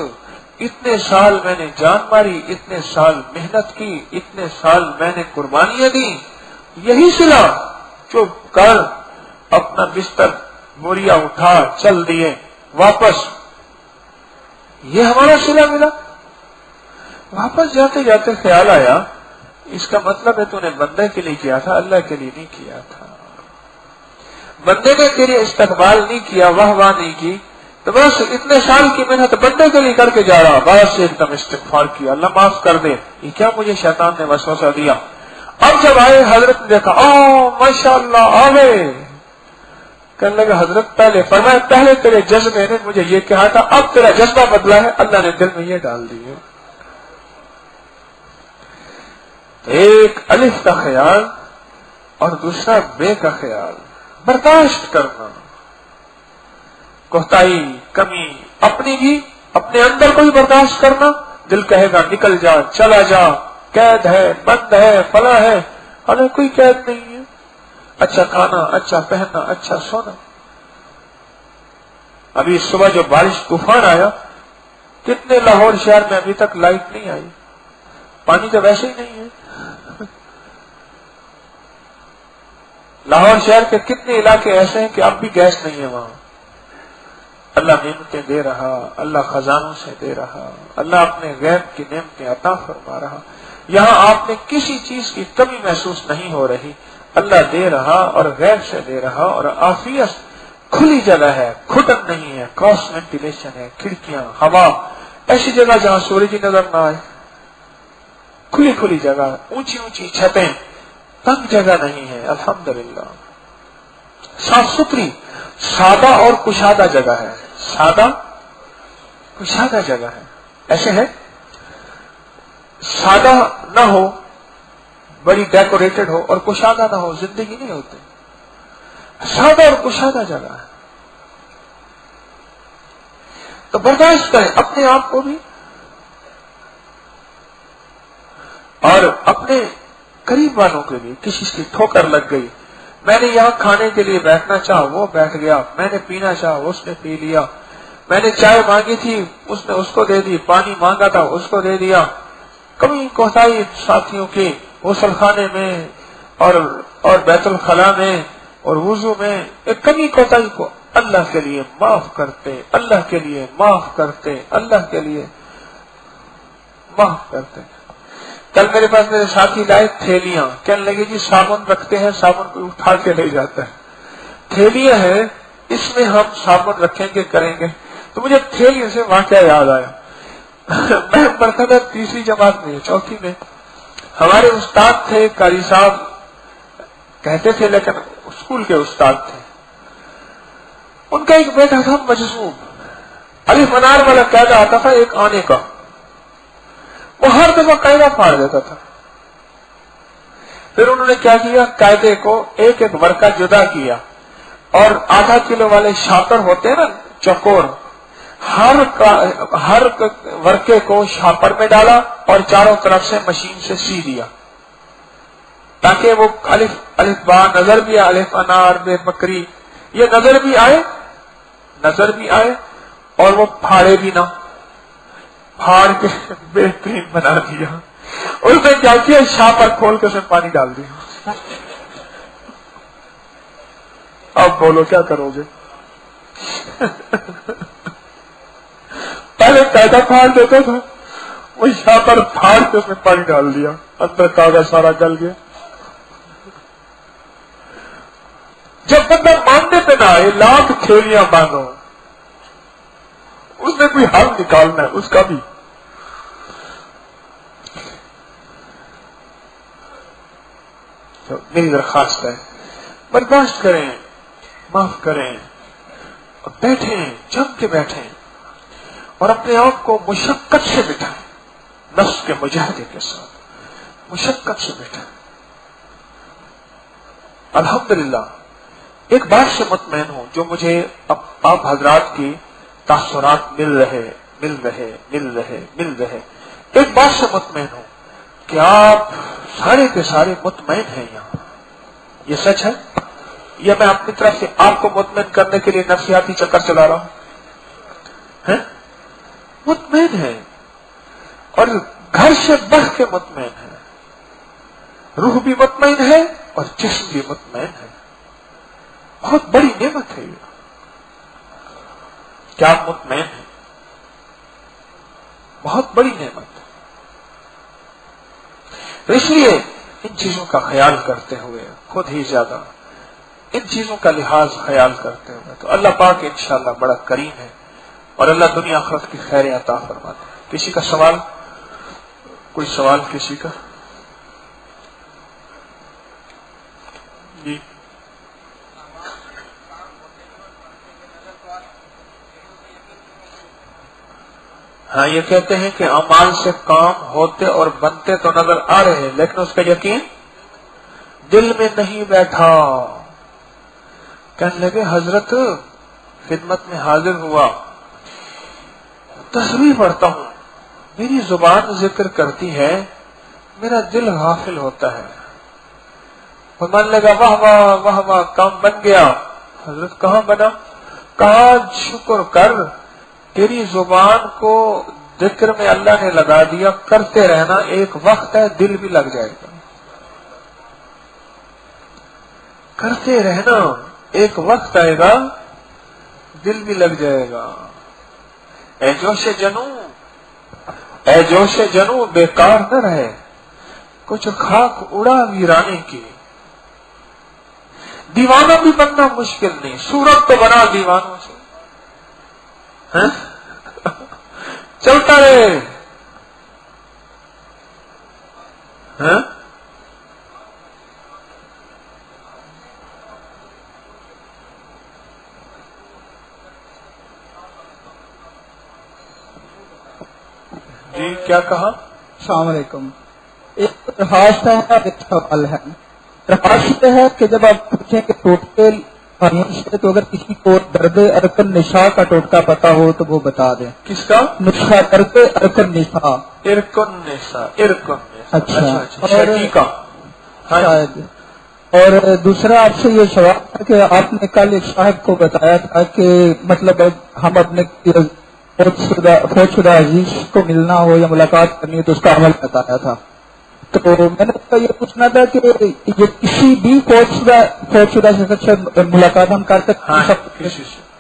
اتنے سال میں نے جان ماری، اتنے سال محنت کی، اتنے سال میں نے قربانیاں دی، یہی صلہ، چپ کر اپنا بستر بوریا اٹھا چل دیے واپس، یہ ہمارا صلہ ملا۔ واپس جاتے جاتے خیال آیا اس کا مطلب ہے تو نے بندے کے لیے کیا تھا، اللہ کے لیے نہیں کیا تھا۔ بندے نے تیرے استقبال نہیں کیا، واہ واہ نہیں کی، تو بس اتنے سال کی محنت بندے کے لیے کر کے جا رہا، بس ایک دم استغفار کیا، اللہ معاف کر دے، یہ کیا مجھے شیطان نے وسوسہ دیا۔ اب جب آئے حضرت نے دیکھا، ماشاءاللہ آ گئے، کہنے لگا حضرت پہلے فرمایا پہلے تیرے جذبے نے مجھے یہ کہا تھا، اب تیرا جذبہ بدلا ہے، اللہ نے دل میں یہ ڈال دی ہے۔ ایک الف کا خیال اور دوسرا بے کا خیال، برداشت کرنا، کوتاہی، کمی، اپنی بھی، اپنے اندر کوئی برداشت کرنا، دل کہے گا نکل جا، چلا جا، قید ہے، بند ہے، فلاں ہے، حالانکہ کوئی قید نہیں ہے، اچھا کھانا، اچھا پہننا، اچھا سونا۔ ابھی صبح جو بارش طوفان آیا، کتنے لاہور شہر میں ابھی تک لائٹ نہیں آئی، پانی تو ویسے ہی نہیں ہے۔ لاہور شہر کے کتنے علاقے ایسے ہیں کہ اب بھی گیس نہیں ہے وہاں۔ اللہ نعمتیں دے رہا، اللہ خزانوں سے دے رہا، اللہ اپنے غیب کی نعمتیں عطا فرما رہا، یہاں آپ نے کسی چیز کی کمی محسوس نہیں ہو رہی، اللہ دے رہا اور غیب سے دے رہا، اور عافیت، کھلی جگہ ہے، کھٹن نہیں ہے، کراس وینٹیلیشن ہے، کھڑکیاں، ہوا، ایسی جگہ جہاں سورج ہی نظر نہ آئے، کھلی کھلی جگہ، اونچی اونچی چھتیں، تنگ جگہ نہیں ہے، الحمدللہ، صاف ستھری، سادہ اور کشادہ جگہ ہے، سادہ کشادہ جگہ ہے۔ ایسے ہے سادہ نہ ہو، بڑی ڈیکوریٹڈ ہو، اور کشادہ نہ ہو، زندگی نہیں ہوتی، سادہ اور کشادہ جگہ ہے۔ تو برداشت کریں اپنے آپ کو بھی اور اپنے قریب والوں کے لیے۔ کسی کی ٹھوکر لگ گئی، میں نے یہاں کھانے کے لیے بیٹھنا چاہا، وہ بیٹھ گیا، میں نے پینا چاہا، اس نے پی لیا، میں نے چائے مانگی تھی، اس نے اس کو دے دی، پانی مانگا تھا، اس کو دے دیا۔ کمی کوتاہی ساتھیوں کی غسل خانے میں اور بیت الخلاء میں اور وضو میں، ایک کمی کوتاہی کو اللہ کے لیے معاف کرتے، اللہ کے لیے معاف کرتے، اللہ کے لیے معاف کرتے۔ کل میرے پاس میرے ساتھی لائے تھیلیاں، کہنے لگے جی صابن رکھتے ہیں، صابن کو اٹھا کے لے جاتا ہے، تھیلیاں ہیں اس میں ہم صابن رکھیں گے کریں گے۔ تو مجھے تھیلیوں سے واقعہ یاد آیا، میں پڑھتا تھا تیسری جماعت میں، چوتھی میں، ہمارے استاد تھے قاری صاحب، کہتے تھے لیکن اسکول کے استاد تھے، ان کا ایک بیٹا تھا مجذوب، الف منار والا قاعدہ آتا تھا ایک آنے کا، وہ ہر دفعہ قاعدہ پھاڑ دیتا تھا۔ پھر انہوں نے کیا کیا، قاعدے کو ایک ایک ورقہ جدا کیا، اور آدھا کلو والے شاطر ہوتے ہیں نا چکور، ہر ورقے کو شاپر میں ڈالا اور چاروں طرف سے مشین سے سی دیا تاکہ وہ الف با نظر بھی آئے، الف انار بے بکری یہ نظر بھی آئے اور وہ پھاڑے بھی نہ، پھاڑ کے بہترین بنا دیا۔ اس نے کیا کیا، شاپر کھول کے اس میں پانی ڈال دیا۔ اب بولو کیا کرو گے؟ پہلے پیدا پھاڑ دیتا تھا، وہ شاپر پھاڑ کے اس میں پانی ڈال دیا، اندر کاغذ سارا گل گیا۔ جب بندہ ماننے پہ نہ آئے، لاکھ تھیلیاں باندھو، اس نے کوئی حل نکالنا ہے اس کا بھی۔ تو میری درخواست ہے برداشت کریں، معاف کریں، اور بیٹھیں، جم کے بیٹھیں اور اپنے آپ کو مشقت سے بٹھائیں، نفس کے مجاہدے کے ساتھ مشقت سے بٹھائیں۔ الحمدللہ ایک بات سے مطمئن ہوں، جو مجھے آپ حضرات کی تاثرات مل رہے، ایک بات سے مطمئن ہوں کہ آپ سارے کے سارے مطمئن ہیں یہاں، یہ سچ ہے؟ یا میں اپنی طرف سے آپ کو مطمئن کرنے کے لیے نفسیاتی چکر چلا رہا ہوں؟ مطمئن ہے، اور گھر سے بڑھ کے مطمئن ہے، روح بھی مطمئن ہے اور جسم بھی مطمئن ہے۔ بہت بڑی نعمت ہے یہ، کیا آپ مطمئن ہیں؟ بہت بڑی نعمت ہے۔ تو اس لیے ان چیزوں کا خیال کرتے ہوئے، خود ہی زیادہ ان چیزوں کا لحاظ خیال کرتے ہوئے، تو اللہ پاک انشاءاللہ بڑا کریم ہے اور اللہ دنیا آخرت کی خیر عطا فرماتے ہیں۔ کسی کا سوال؟ کوئی سوال کسی کا؟ جی ہاں، یہ کہتے ہیں کہ اعمال سے کام ہوتے اور بنتے تو نظر آ رہے ہیں، لیکن اس کا یقین دل میں نہیں بیٹھا۔ کہنے لگے حضرت خدمت میں حاضر ہوا، تسبیح پڑھتا ہوں، میری زبان ذکر کرتی ہے، میرا دل غافل ہوتا ہے۔ من لگا واہ واہ واہ واہ، کام بن گیا۔ حضرت کہاں بنا؟ کہا شکر کر، تیری زبان کو ذکر میں اللہ نے لگا دیا، کرتے رہنا، ایک وقت ہے دل بھی لگ جائے گا۔ کرتے رہنا، ایک وقت آئے گا دل بھی لگ جائے گا۔ اے جوش جنوں بیکار نہ رہے، کچھ خاک اڑا ویرانے کی۔ دیوانہ بھی بننا مشکل نہیں، صورت تو بنا دیوانوں سے، چلتا رہے۔ جی کیا کہا؟ السلام علیکم۔ ایک درخواست ہے اور ایک سوال ہے۔ درخواست یہ ہے کہ جب آپ پوچھیں کہ ٹوٹکے سے، تو اگر کسی کو درد ارکن نساء کا ٹوٹکا پتا ہو تو وہ بتا دیں۔ کس کا؟ نسخہ درد ارکن نساء۔ ارکن نساء۔ اچھا، شاید۔ اور دوسرا آپ سے یہ سوال ہے کہ آپ نے کل ایک صاحب کو بتایا تھا کہ مطلب ہم اپنے فوت شدہ عزیز کو ملنا ہو یا ملاقات کرنی ہو تو اس کا عمل بتایا تھا۔ تو میں نے اس کا یہ پوچھنا تھا کہ یہ کسی بھی فوت شدہ سے ملاقات ہم کر سکتے ہیں؟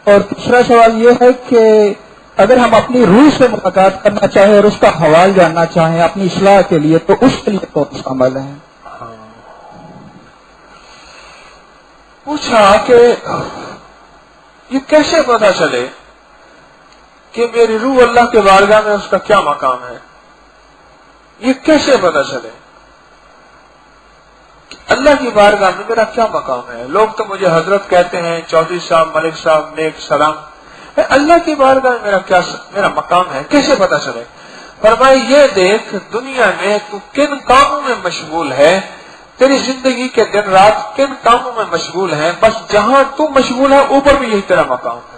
اور تیسرا سوال یہ ہے کہ اگر ہم اپنی روح سے ملاقات کرنا چاہیں اور اس کا حوال جاننا چاہیں اپنی اصلاح کے لیے، تو اس کے لیے کون سا عمل ہے؟ پوچھا کہ یہ کیسے پتا چلے کہ میری روح اللہ کے بارگاہ میں اس کا کیا مقام ہے؟ یہ کیسے پتا چلے کہ اللہ کی بارگاہ میں میرا کیا مقام ہے؟ لوگ تو مجھے حضرت کہتے ہیں، چودھری صاحب، ملک صاحب، نیک سلام۔ اللہ کی بارگاہ میں میرا مقام ہے، کیسے پتا چلے؟ فرمائے یہ دیکھ دنیا میں تو کن کاموں میں مشغول ہے، تیری زندگی کے دن رات کن کاموں میں مشغول ہے، بس جہاں تو مشغول ہے اوپر بھی یہی تیرا مقام ہے۔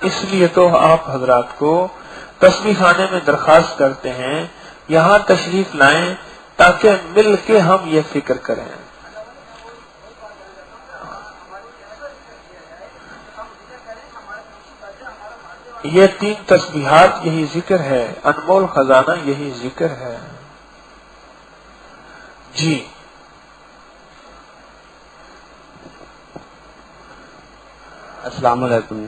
اس لیے تو آپ حضرات کو تسبیح خانے میں درخواست کرتے ہیں یہاں تشریف لائیں تاکہ مل کے ہم یہ فکر کریں. یہ 3 تسبیحات یہی ذکر ہے، انمول خزانہ یہی ذکر ہے. جی السلام علیکم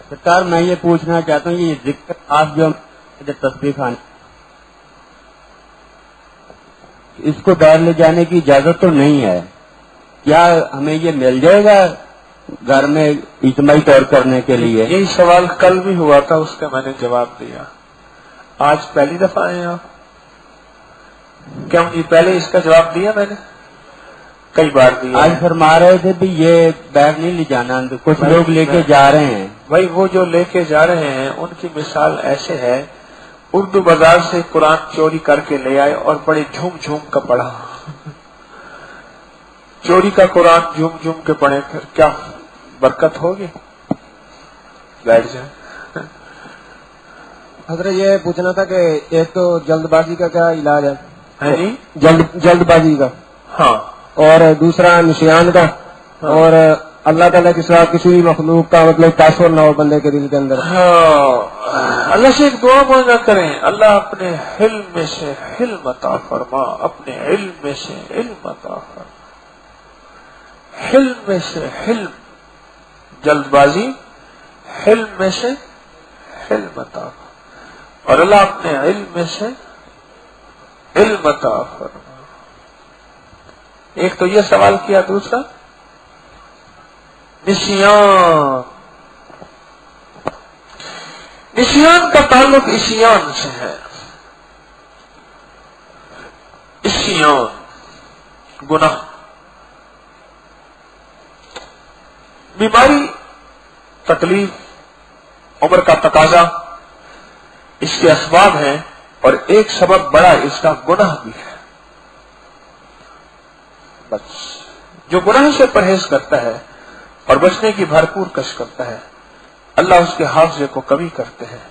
سرکار، میں یہ پوچھنا چاہتا ہوں یہ ذکر آپ جو تسبیح خانے اس کو باہر لے جانے کی اجازت تو نہیں ہے، کیا ہمیں یہ مل جائے گا گھر میں اجتماعی طور کرنے کے لیے؟ یہی سوال کل بھی ہوا تھا، اس کا میں نے جواب دیا. آج پہلی دفعہ آئے آپ؟ کیا مجھے پہلے اس کا جواب دیا؟ میں نے کئی بار دیا. آج فرما رہے تھے بھی یہ بیگ نہیں لے جانا، کچھ لوگ لے کے جا رہے ہیں. بھائی وہ جو لے کے جا رہے ہیں ان کی مثال ایسے ہے، اردو بازار سے قرآن چوری کر کے لے آئے اور بڑے جھوم جھوم کا پڑھا. چوری کا قرآن جھوم جھوم کے پڑھے، پھر کیا برکت ہوگی؟ بیٹھ جائے. حضرت یہ پوچھنا تھا کہ ایک تو جلد بازی کا کیا علاج ہے؟ ہے جی جلد بازی کا، ہاں، اور دوسرا نشیان کا، اور اللہ تعالیٰ کے ساتھ کسی بھی مخلوق کا مطلب تاثر نہ ہو بندے کے دل کے اندر. اللہ سے ایک دعا مانگا کریں، اللہ اپنے علم میں سے علم عطا فرما، اپنے علم میں سے علم عطا فرما، علم میں سے علم. جلد بازی علم میں سے علم عطا فرما، اور اللہ اپنے علم میں سے علم عطا فرما. ایک تو یہ سوال کیا، دوسرا نسیان. نسیان کا تعلق عصیان سے ہے. عصیان گناہ، بیماری، تکلیف، عمر کا تقاضا اس کے اسباب ہیں، اور ایک سبب بڑا اس کا گناہ بھی ہے. بس جو گناہ سے پرہیز کرتا ہے اور بچنے کی بھرپور کش کرتا ہے، اللہ اس کے حافظے کو کمی کرتے ہیں.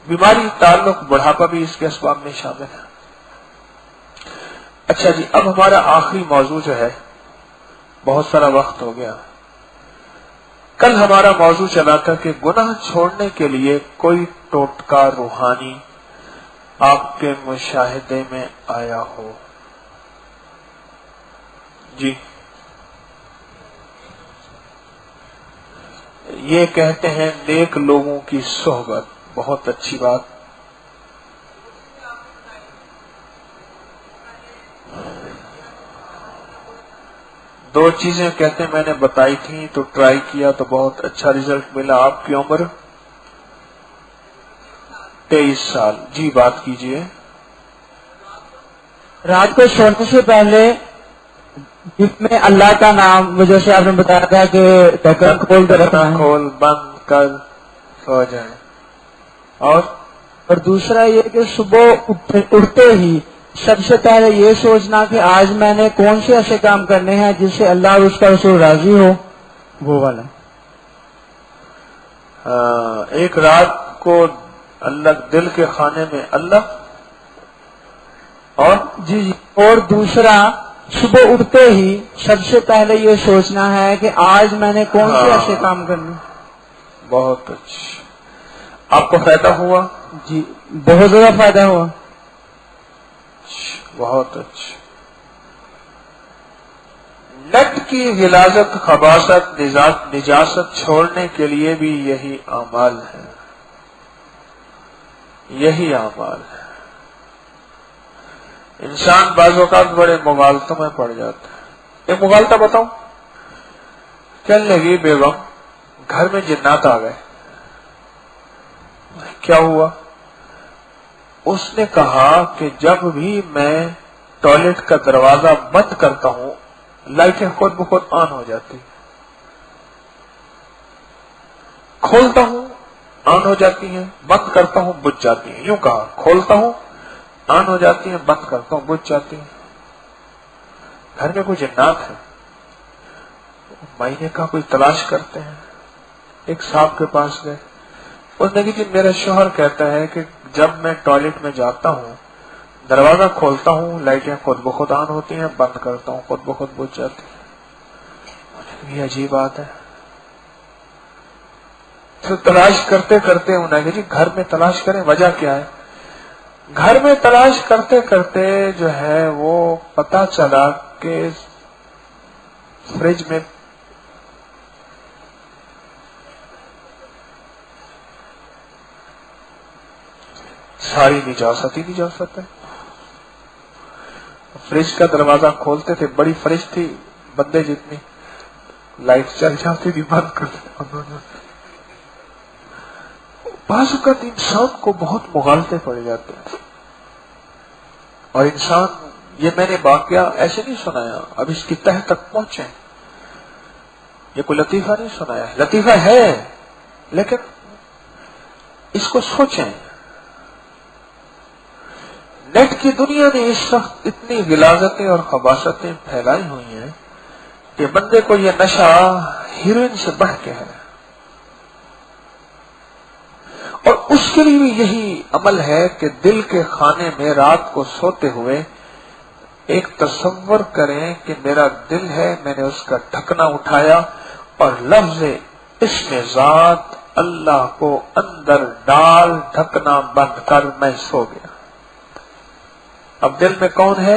بیماری، تعلق، بڑھاپا بھی اس کے اسباب میں شامل ہے. اچھا جی، اب ہمارا آخری موضوع جو ہے، بہت سارا وقت ہو گیا. کل ہمارا موضوع چلا تھا کہ گناہ چھوڑنے کے لیے کوئی ٹوٹکا روحانی آپ کے مشاہدے میں آیا ہو. جی، یہ کہتے ہیں نیک لوگوں کی صحبت. بہت اچھی بات. دو چیزیں کہتے ہیں میں نے بتائی تھی تو ٹرائی کیا تو بہت اچھا ریزلٹ ملا. آپ کی عمر 23 سال. جی بات کیجئے. رات کو سونے سے پہلے جس میں اللہ کا نام، جیسے آپ نے بتایا تھا کہ ڈھکن کھول کر رکھنا ہے، کھول بند کر سو جائیں. اور دوسرا یہ کہ صبح اٹھتے ہی سب سے پہلے یہ سوچنا کہ آج میں نے کون سے ایسے کام کرنے ہیں جس سے اللہ اور اس کا رسول راضی ہو، وہ والا. ایک رات کو اللہ دل کے خانے میں اللہ، اور جی، اور دوسرا صبح اٹھتے ہی سب سے پہلے یہ سوچنا ہے کہ آج میں نے کون سے ایسے کام کرنے. بہت اچھا. آپ کو فائدہ ہوا؟ جی بہت زیادہ فائدہ ہوا. بہت اچھا. نٹ کی غلاظت، خباثت، نجاست چھوڑنے کے لیے بھی یہی اعمال ہے. یہی اعمال ہے. انسان بعض اوقات بڑے مغالطوں میں پڑ جاتا ہے. ایک مغالطہ بتاؤں. کہنے لگی بیگم گھر میں جنات آ گئے. کیا ہوا؟ اس نے کہا کہ جب بھی میں ٹوائلٹ کا دروازہ بند کرتا ہوں لائٹیں خود بخود آن ہو جاتی، کھولتا ہوں آن ہو جاتی ہیں، بند کرتا ہوں بجھ جاتی ہیں. یوں کہا، کھولتا ہوں آن ہو جاتی ہیں، بند کرتا ہوں بجھ جاتی ہیں. گھر میں کوئی جنات ہے. میں نے کہا کوئی تلاش کرتے ہیں. ایک صاحب کے پاس گئے. اس نے کہا کہ میرا شوہر کہتا ہے کہ جب میں ٹوائلٹ میں جاتا ہوں دروازہ کھولتا ہوں لائٹیں خود بخود آن ہوتی ہیں, بند کرتا ہوں خود بخود بجھ جاتی ہیں. یہ عجیب بات ہے. تو تلاش کرتے کرتے انہوں نے جی گھر میں تلاش کریں وجہ کیا ہے. گھر میں تلاش کرتے کرتے جو ہے وہ پتا چلا کہ فریج میں ساری نجاست ہی نجاست ہے. فریج کا دروازہ کھولتے تھے, بڑی فریج تھی بندے جتنی, لائٹ چل جاتی تھی بند کرتے. بعض اوقات انسان کو بہت مغالطے پڑ جاتے ہیں, اور انسان, یہ میں نے واقعہ ایسے نہیں سنایا, اب اس کی تہ تک پہنچے, یہ کوئی لطیفہ نہیں سنایا, لطیفہ ہے لیکن اس کو سوچیں. نیٹ کی دنیا نے اس وقت اتنی غلاظتیں اور خباثتیں پھیلائی ہوئی ہیں کہ بندے کو یہ نشہ ہیروئن سے بڑھ کے ہے, اور اس کے لیے بھی یہی عمل ہے کہ دل کے خانے میں رات کو سوتے ہوئے ایک تصور کریں کہ میرا دل ہے, میں نے اس کا ڈھکنا اٹھایا اور لفظ اسم ذات اللہ کو اندر ڈال, ڈھکنا بند کر میں سو گیا. اب دل میں کون ہے؟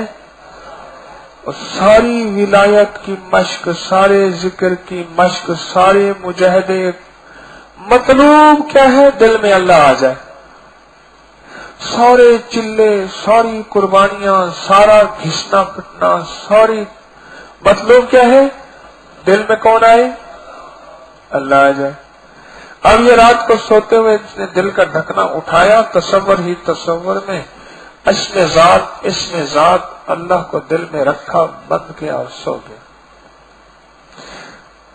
اور ساری ولایت کی مشق, سارے ذکر کی مشق, سارے مجاہدے, مطلوب کیا ہے؟ دل میں اللہ آ جائے. سارے چلے, ساری قربانیاں, سارا گھسنا پٹنا, ساری مطلوب کیا ہے؟ دل میں کون آئے؟ اللہ آ جائے. اب یہ رات کو سوتے ہوئے اس نے دل کا ڈھکنا اٹھایا, تصور ہی تصور میں اسم ذات اللہ کو دل میں رکھا, بند کیا اور سو گیا.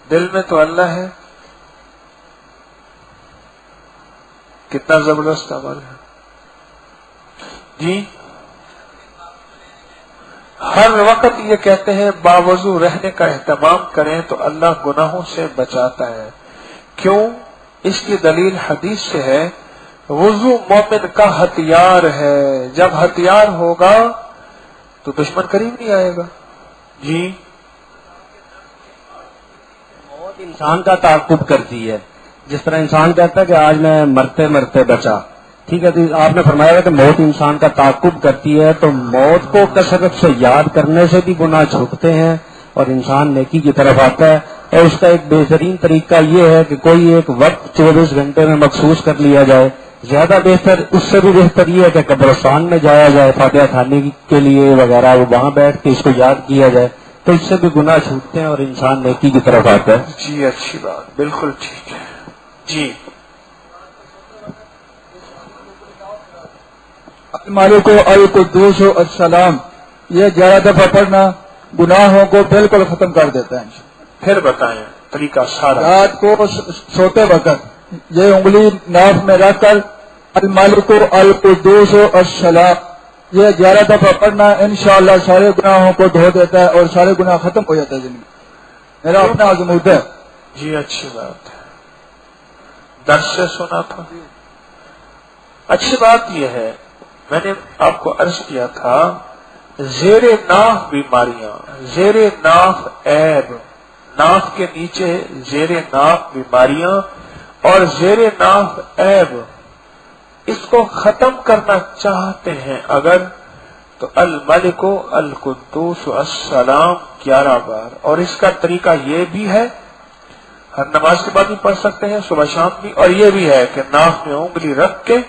دل میں تو اللہ ہے. کتنا زبردست عمل ہے جی. ہر وقت یہ کہتے ہیں باوضو رہنے کا اہتمام کریں تو اللہ گناہوں سے بچاتا ہے. کیوں؟ اس کی دلیل حدیث سے ہے, وضو مومن کا ہتھیار ہے, جب ہتھیار ہوگا تو دشمن قریب نہیں آئے گا. جی موت انسان کا تعاقب کرتی ہے. جس طرح انسان کہتا ہے کہ آج میں مرتے مرتے بچا, ٹھیک ہے, تو آپ نے فرمایا کہ موت انسان کا تعاقب کرتی ہے, تو موت کو کثرت سے یاد کرنے سے بھی گناہ چھوٹتے ہیں اور انسان نیکی کی طرف آتا ہے. اور اس کا ایک بہترین طریقہ یہ ہے کہ کوئی ایک وقت 24 گھنٹے میں مخصوص کر لیا جائے. زیادہ بہتر, اس سے بھی بہتر یہ ہے کہ قبرستان میں جایا جائے فاتحہ کھانے کے لیے وغیرہ, وہاں بیٹھ کے اس کو یاد کیا جائے, تو اس سے بھی گناہ چھوٹتے ہیں اور انسان نیکی کی طرف آتا ہے. جی اچھی بات, بالکل ٹھیک ہے جی. المالک القدوس السلام, یہ 11 دفعہ پڑھنا گناہوں کو بالکل ختم کر دیتا ہے. پھر بتائیں طریقہ سارا. رات کو سوتے وقت یہ انگلی ناف میں رکھ کر المالک القدوس السلام یہ 11 دفعہ پڑھنا انشاءاللہ سارے گناہوں کو دھو دیتا ہے اور سارے گناہ ختم ہو جاتے ہیں زندگی. میرا اپنا عزمود ہے. جی اچھی بات ہے, درس سے سنا تھا. اچھی بات یہ ہے, میں نے آپ کو عرض کیا تھا, زیر ناف بیماریاں, زیر ناف عیب, ناف کے نیچے زیر ناف بیماریاں اور زیر ناف عیب, اس کو ختم کرنا چاہتے ہیں اگر, تو الملک القدوس السلام 11 بار. اور اس کا طریقہ یہ بھی ہے, ہر نماز کے بعد بھی پڑھ سکتے ہیں, صبح شام بھی, اور یہ بھی ہے کہ ناف میں انگلی رکھ کے,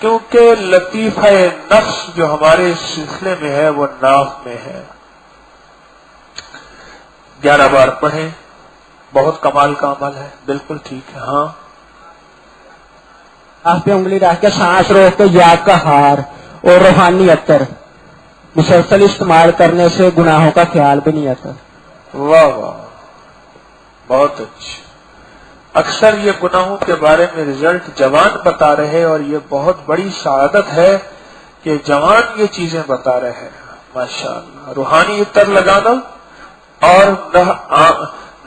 کیونکہ لطیفہ نفس جو ہمارے سلسلے میں ہے وہ ناف میں ہے. 11 بار پڑھیں, بہت کمال کا عمل ہے. بالکل ٹھیک ہے. ہاں آپ پہ انگلی رکھ کے سانس روک کے یاد کا ہار اور روحانی عطر مسلسل استعمال کرنے سے گناہوں کا خیال بھی نہیں آتا. واہ واہ, بہت اچھا. اکثر یہ گناہوں کے بارے میں رزلٹ جوان بتا رہے, اور یہ بہت بڑی سعادت ہے کہ جوان یہ چیزیں بتا رہے ہیں. ماشاءاللہ, روحانی عطر لگانا اور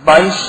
22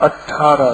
18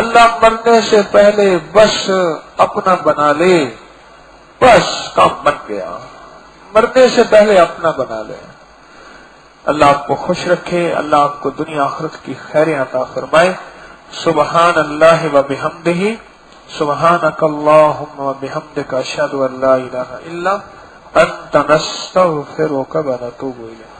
اللہ مرنے سے پہلے بس اپنا بنا لے، بس کام بن گیا، مرنے سے پہلے اپنا بنا لے۔ اللہ آپ کو خوش رکھے، اللہ آپ کو دنیا آخرت کی خیریں عطا فرمائے۔ سبحان اللہ و بحمدہ، سبحانک اللہم و بحمدک، اشہد ان لا الہ الا انت، نستغفرک و نتوب الیک۔